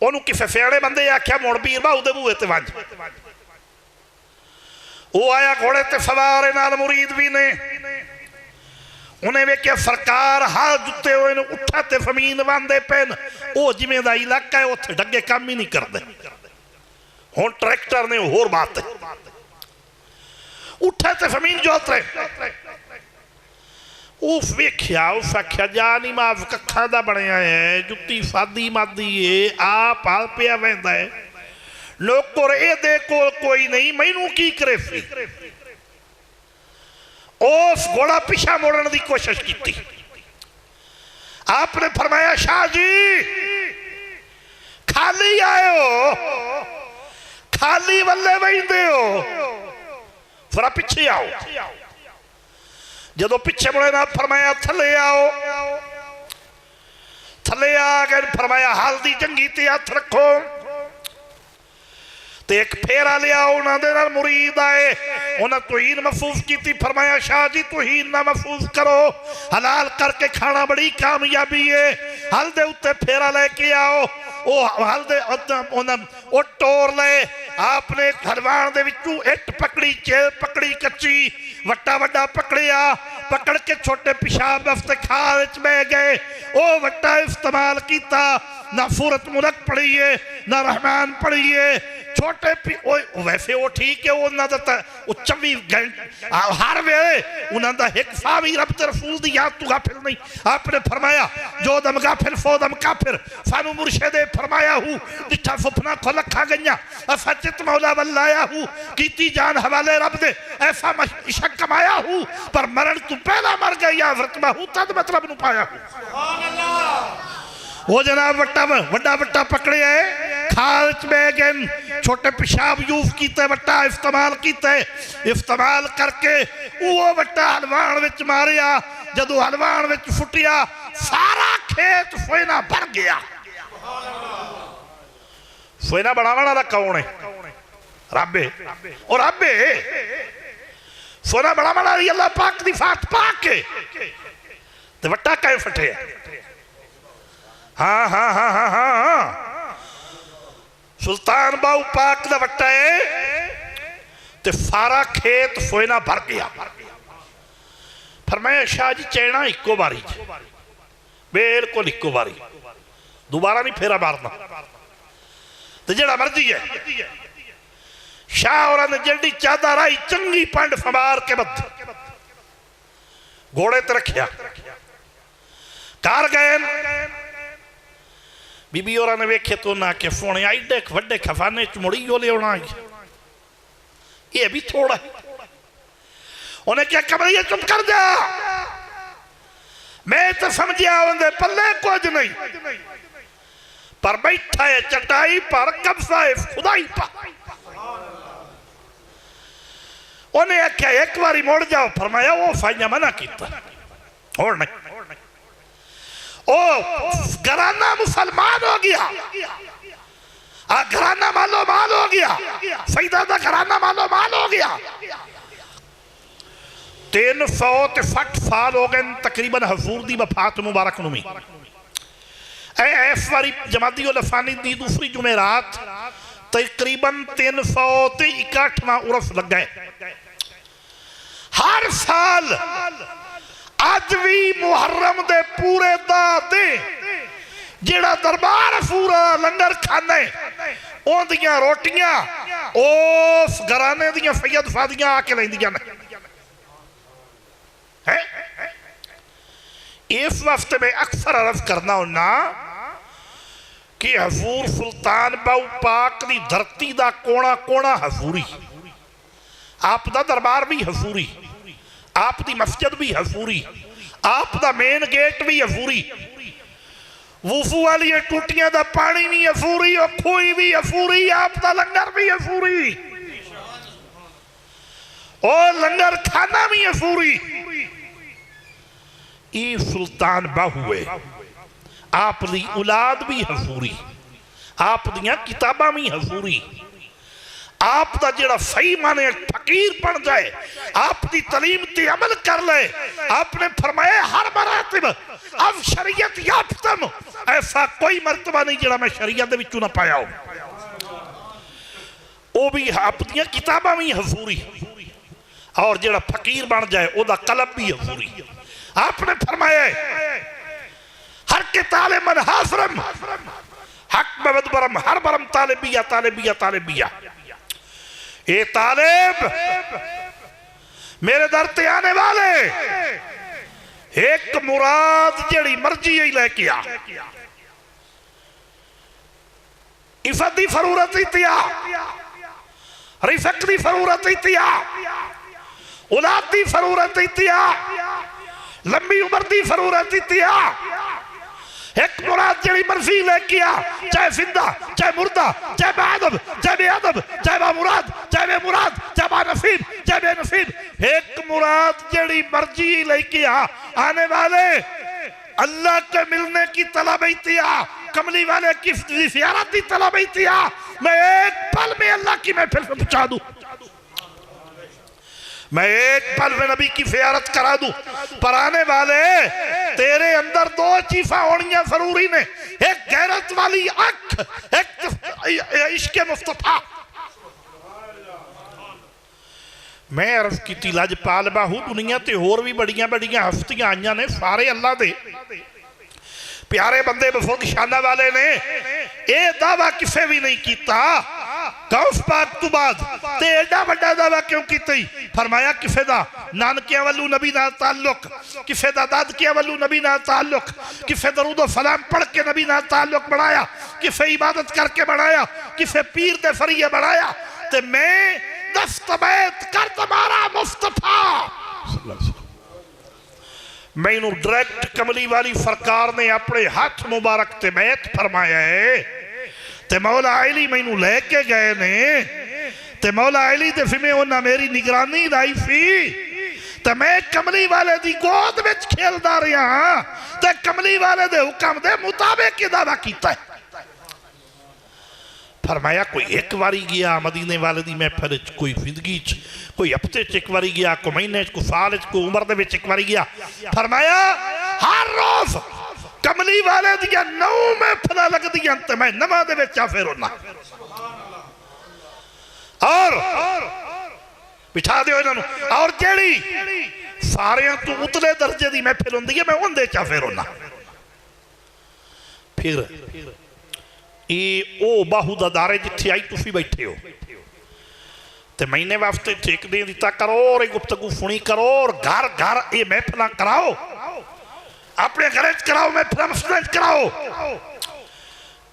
ओनू किसे सियाणे बंदे आख्या मुड़ पीर बाहू दे बूहे ते वंज, वो आया घोड़े ते सवार नाल मुरीद भी ने, उन्हें वेख्या सरकार हाल जुते हुए ने, उठा ते जमीन वांदे पेन, वो जिमें दा इलाका है उत्थे डगे काम ही नहीं करते, हुण ट्रैक्टर ने होर बात है, उठा ते जमीन जोत रहे। उस वेख्या उस आख्या जानी माफ कखा दा बनिया है, जुत्ती सादी मादी है, आप हाल पिया वैंदा है, नौकर एदे कोल कोई नहीं, मैनू की करे सी। उस घोड़ा पिछा मोड़न की कोशिश की, आपने फरमाया शाह जी खाली आयो, खाली वल्ले वहींदे हो, थोड़ा पिछे आओ। जदों पिछे मुड़े ना फरमाया थले आओ, थले आ गए, फरमाया हल्दी जंगी ते हथ रखो, ते एक फेरा लिया, उन्होंने नाल मुरीद आए, उन्हें तौहीन महफूज की, फरमाया शाह जी तौहीन ना महफूज करो, हलाल करके खाना बड़ी कामयाबी है, हल दे उत्ते फेरा लेके आओ। वो हल दे वो टोर ले, आपने हलवान दे विचों इट पकड़ी, चेल पकड़ी कच्ची, वट्टा वड्डा पकड़िया, पकड़ के छोटे पेशाब वफ्ते खाल विच बह गए, वो वट्टा इस्तेमाल किया, ना सूरत मुल्क पढ़ी है ना रहमान पढ़ी है, छोटे वैसे वो ठीक है, उन्होंने 24 घंटे हर वेले उन्होंने एक सा भी रब ते रसूल दी याद तू गाफिल नहीं। आपने फरमाया जो दम गाफिल फो दम काफिर, सानू मुर्शिदे फरमाया हूँ जिठा सुपना को लखा गईया, ऐसा चित मौला वल्लाया हूँ, कीती जान हवाले रब दे, ऐसा इशक कमाया हूँ, पर मरण तू पहला मर गया, वरतबा हूँ तद मतलब नू पाया हूँ। वो जनाब वट्टा वड्डा वट्टा पकड़े है, खाल च बह गए, छोटे पेशाब यूज किए, वट्टा इस्तेमाल किया, इस्तेमाल करके वो वट्टा हलवान विच मारिया, जदों हलवान विच फुटिया सारा खेत सोना भर गया। सोना बनाने वाला कौन है? रब है, और रब है सोना बनाने वाली अल्लाह पाक दी फात पाक है, ते वट्टा कैं फटे? हाँ हाँ हाँ हाँ हाँ हाँ, सुल्तान बाहू पाक दा वट्टा है, ते सारा खेत सोना भर गया। फरमाया शाह जी चैना इको बारी, बिल्कुल इको बारी, दोबारा नहीं फेरा मारना, तो जड़ा मर्जी है। शाह और ने जल्दी चादर आई चंगी पंड फमार के बद घोड़े ते रखिया, घर गए बीबी और ने वेखे तो ना के फोने एडे वड्डे खफाने च मुड़ी जो लिया ये भी थोड़ा है। उन्हें क्या कमरिया चुप कर जा, मैं तो समझिया उन्हें पल्ले कुछ नहीं, पर बैठा है चटाई पर कब्जा है खुदाई पर। उन्हें आख्या एक बारी मुड़ जाओ, फरमाया वो फाइया मना किया और नहीं। ओ घराना मुसलमान हो गया, घराना मालो माल हो गया, सईदा दा घराना मालो माल हो गया। 360 साल हो गए तकरीबन हजूर दी वफात मुबारक नूं। इस बारी जमाती उल अफानी दी दूसरी जुमेरात तकरीबन 361वां उर्स लगा है। हर साल अज भी मुहर्रम दे पूरे दा दे जेड़ा दरबार पूरा लंगर खाने ओंदियां रोटियां उस घराने दियां सैयद फादियां आके लैंदियां ने। इस वास्ते मैं अक्सर अर्ज करना होना कि हजूर सुल्तान बाऊ पाक दी धरती दा कोना कोना हजूरी, आप दा दरबार भी हजूरी, आप दी मस्जिद भी हजूरी, आप दा मेन गेट भी हजूरी, वुफू वाली टूटियां दा पानी भी हजूरी, और खोई भी हजूरी, आप दा लंगर भी हजूरी, और लंगर खाना भी हजूरी। ये सुल्तान बाहू है, आप दी औलाद भी हजूरी, आप दियां किताबां भी हजूरी, आप दा जेड़ा सही माने फकीर बन जाए, आप दी तलीम ते अमल कर ले। आपने फरमाया हर मरातिब अब शरीयत याफ्तम, ऐसा कोई मर्तबा नहीं जेड़ा मैं शरीयत दे विचों ना पाया हो। वो भी आप दियां किताबां भी हजूरी, और जेड़ा फकीर बन जाए ओदा कलब भी हजूरी। आपने फरमाया हर के ताले मन हासरम हक बवद बरम हर बरम तालिबिया तालिबिया तालिबिया। ए तालिब मेरे दर ते आने वाले एक मुराद जड़ी मर्जी ही लेके आ, इफत दी फरूरत इतिया, रिफक दी फरूरत इतिया, औलाद दी फरूरत इतिया, लंबी उम्र दी फरूरत इतिया। एक मुराद जड़ी मर्जी लेके आ, चाहे जिंदा चाहे मुर्दा, चाहे बेअदब चाहे बेअदब, चाहे बामुराद चाहे बेमुराद, चाहे बानसीब चाहे बेनसीब, एक मुराद जड़ी मर्जी लेके आ। आने वाले अल्लाह के मिलने की तलब इतिया, कमली वाले की ज़ियारत की तलब इतिया, मैं एक पल में अल्लाह की महफिल में पहुंचा दूं, मैं एक पल में नबी की ज़ियारत करा दूं। पर आने वाले तेरे अंदर दो चीज़ें होनियां जरूरी ने, एक गैरत वाली आंख, एक इश्क मुस्तफा। मैं अर्ज की लजपाल बाहू दुनिया ते होर भी बड़ियां बड़ियां हस्तियां आईयां ने, सारे अल्लाह दे प्यारे बंदे बुजुर्ग शाना वाले ने यह दावा किसे भी नहीं किया गौस पाक तो बाद ते एडा बड़ा दावा क्यों की? फरमाया किसे दा नानकिया वालू नबी नाल ताल्लुक, किसे दा दादकिया वालू नबी नाल ताल्लुक, किसे दरूद व सलाम पढ़ के नबी नाल ताल्लुक बनाया, किसे इबादत करके बनाया, किसे पीर दे फरिए बनाया। ते मैं दस्तबैत कर तुम्हारा मुस्तफा मैनू डायरेक्ट कमली वाली सरकार ने अपने हाथ मुबारक ते बैत फरमाया है। ते मौला अली मैनू लेके गए ने, ते मौला अली दे फिर उन्हें मेरी निगरानी लाई सी, ते मैं कमली वाले दी गोद विच खेलदा रहा, ते कमली वाले दे हुक्म दे मुताबिक ये दावा कीता है। फरमाया कोई एक बारी गया मदीने वाले दी महफिल, कोई जिंदगी च, कोई हफ्ते च एक बारी गया, कोई महीने च, कोई साल च, कोई उम्र दे विच एक बारी गया। फरमाया हर रोज कमली वाले दियां 9 महफिल लगदियां ते मैं नवा दे विच आ फिर होना और बिठा दियो इन्हां नूं, और जेड़ी सारियां तो उतले दर्जे दी महफिल हुंदी है मैं उहदे च आ फिर होना। फिर ये ओ बाहू दा दारे जिथे आई तुसी बैठे हो, ते महीने वास्ते ठेक दे दिता करो और गुफ्तगू सुनी करो और घर घर ये महफिल कराओ। अपने घर कराओ, मैं फिर कराओ।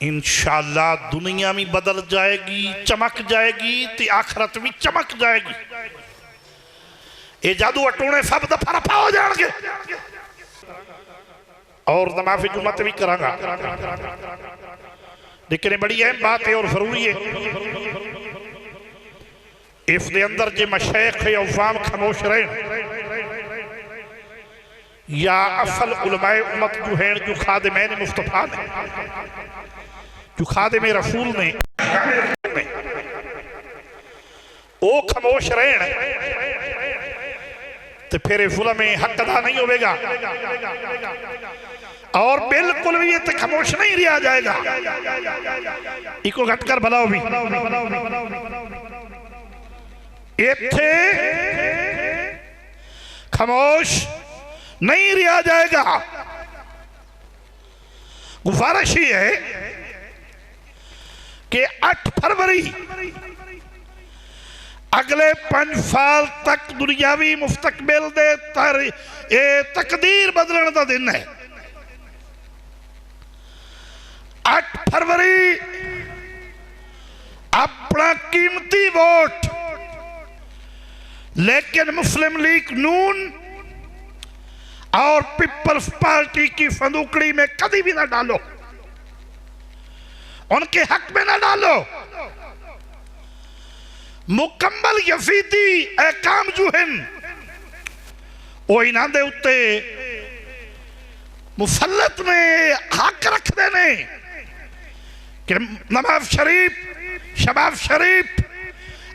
इंशाअल्लाह दुनिया भी बदल जाएगी, चमक जाएगी, ते आखरत भी चमक जाएगी। ये जादू अटूने सब दफा रफा हो जाएंगे। और नमाज़ जुम्मत भी करांगा, लेकिन बड़ी अहम बात है और जरूरी है। इस दे अंदर जे मशैख अवाम खामोश रहे या असल उलमाए उम्मत जो हैं, जो खादिमैन मुस्तफा ने, जो खादिम रसूल ने, वो खामोश रहे तो फिर जुल्म हक अदा नहीं होगा और बिल्कुल भी ये खामोश नहीं रहा जाएगा। इको घट कर भलाओ भी इत्थे खामोश नहीं रहा जाएगा। गुजारिश ही है कि 8 फरवरी अगले 5 साल तक दुनियावी मुस्तकबिल दे तकदीर बदलने का दिन है। 8 फरवरी अपना कीमती वोट लेकिन मुस्लिम लीग नून और पीपल्स पार्टी की संदूकड़ी में कभी भी ना डालो, उनके हक में ना डालो। मुकम्मल यजीदी अहकाम जो हैं वो इन्हां दे उत्ते मुसल्लत ने हक रख देने कि नवाज शरीफ, शबाब शरीफ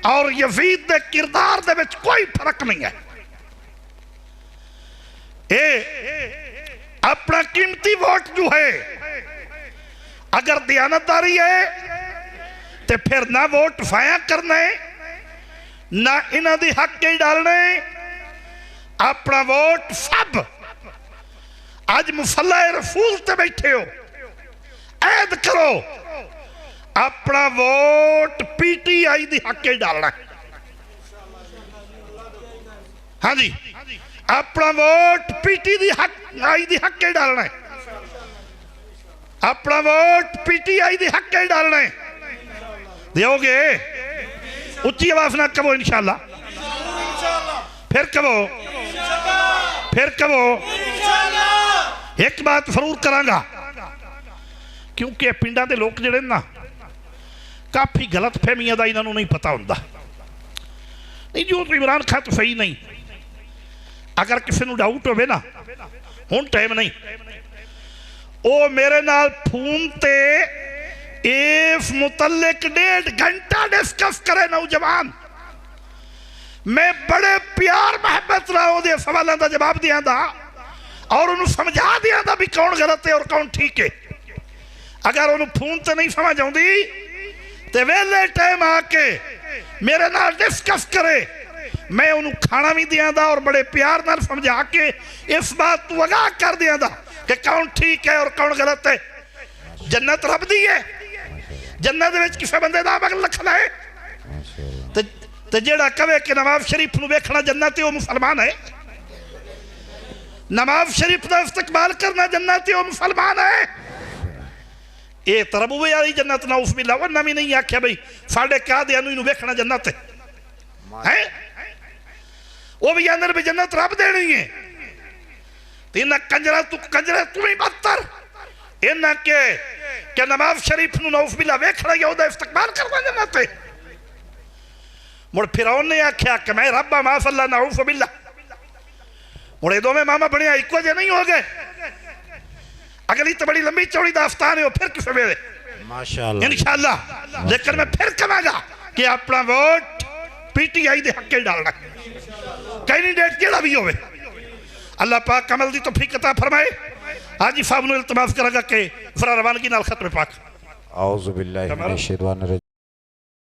और यजीद दे किरदार दे विच कोई फर्क नहीं है। अपना कीमती वोट जो है अगर दयानतदारी है तो फिर ना वोट फाया करने, ना इन्हां दी हक के डालने। अपना वोट सब आज मुसल्ला रसूल ते बैठे हो, ऐद करो अपना वोट पीटीआई दी हक के डालना। हाँ जी, अपना वोट पीटीआई दी हक के डालना है। अपना वोट पीटीआई दी हक के डालना है। दोगे? उच्ची आवाज ना कहो इंशाल्लाह, फिर कहो, फिर कहो। एक बात जरूर करांगा क्योंकि पिंडा के लोग जिहड़े ना काफ़ी गलत फहमियां दा इन्हों नहीं पता होंदा। नहीं जो तो इमरान खान तो सही नहीं, अगर किसी को डाउट हो ना, हुण टाइम नहीं, वो मेरे नाल फोन ते इस मुतल्लिक 1.5 घंटा डिस्कस करे नौजवान। मैं बड़े प्यार मोहब्बत नाल सवालों का जवाब दिया और उन्होंने समझा दिया भी कौन गलत है और कौन ठीक है। अगर उन्होंने फोन ते नहीं समझ आती तो वेले टाइम आके मेरे नाल डिस्कस करे, मैं उन्होंने खाना भी दिया और बड़े प्यार नाल समझा के इस बात तू आगाह कर दिया कि कौन ठीक है और कौन गलत है। जन्नत रब दी है, जन्नत विच किसी बंदे दा अमल लिखना है तो जेड़ा कहे कि नवाज शरीफ नूं वेखना जन्नत है वो मुसलमान है। नवाज शरीफ का इस्तकबाल करना जन्नत है वो मुसलमान है। ये तरबूबे वाली जन्नत ना उस बिल्ला वरना भी नहीं आख्या भाई साढ़े कादियां नूं वेखना जन्नत है। वो भी अंदर भी जन्नत रब देनी है। तो इन्हें कंजरा तू ही बदतर इन्हें के नवाज शरीफ नूं नौफ बिल्ला वेखना या उहदा इस्तकबाल करना जन्नत है। मुड़ फिरौन ने आख्या कि मैं रब आ माफल्ला नऊफ बिल्ला। मुड़ ये दोवें मामा बने इको जे नहीं हो गए। अगली तो बड़ी लंबी चौड़ी दास्तान है, वो फिर किस वेले माशाअल्लाह इंशाअल्लाह। लेकिन मैं फिर कहूँगा कि अपना वोट पीटीआई दे हक डालना, कैंडिडेट जेड़ा भी होवे। अल्लाह पाक कमल दी तौफीक अता फरमाए। हाजी साहब नूं इल्तिमास करांगा कि फरा रवानगी नाल खत्म पाक। औज़ु बिल्लाहि मिनश शैतानिर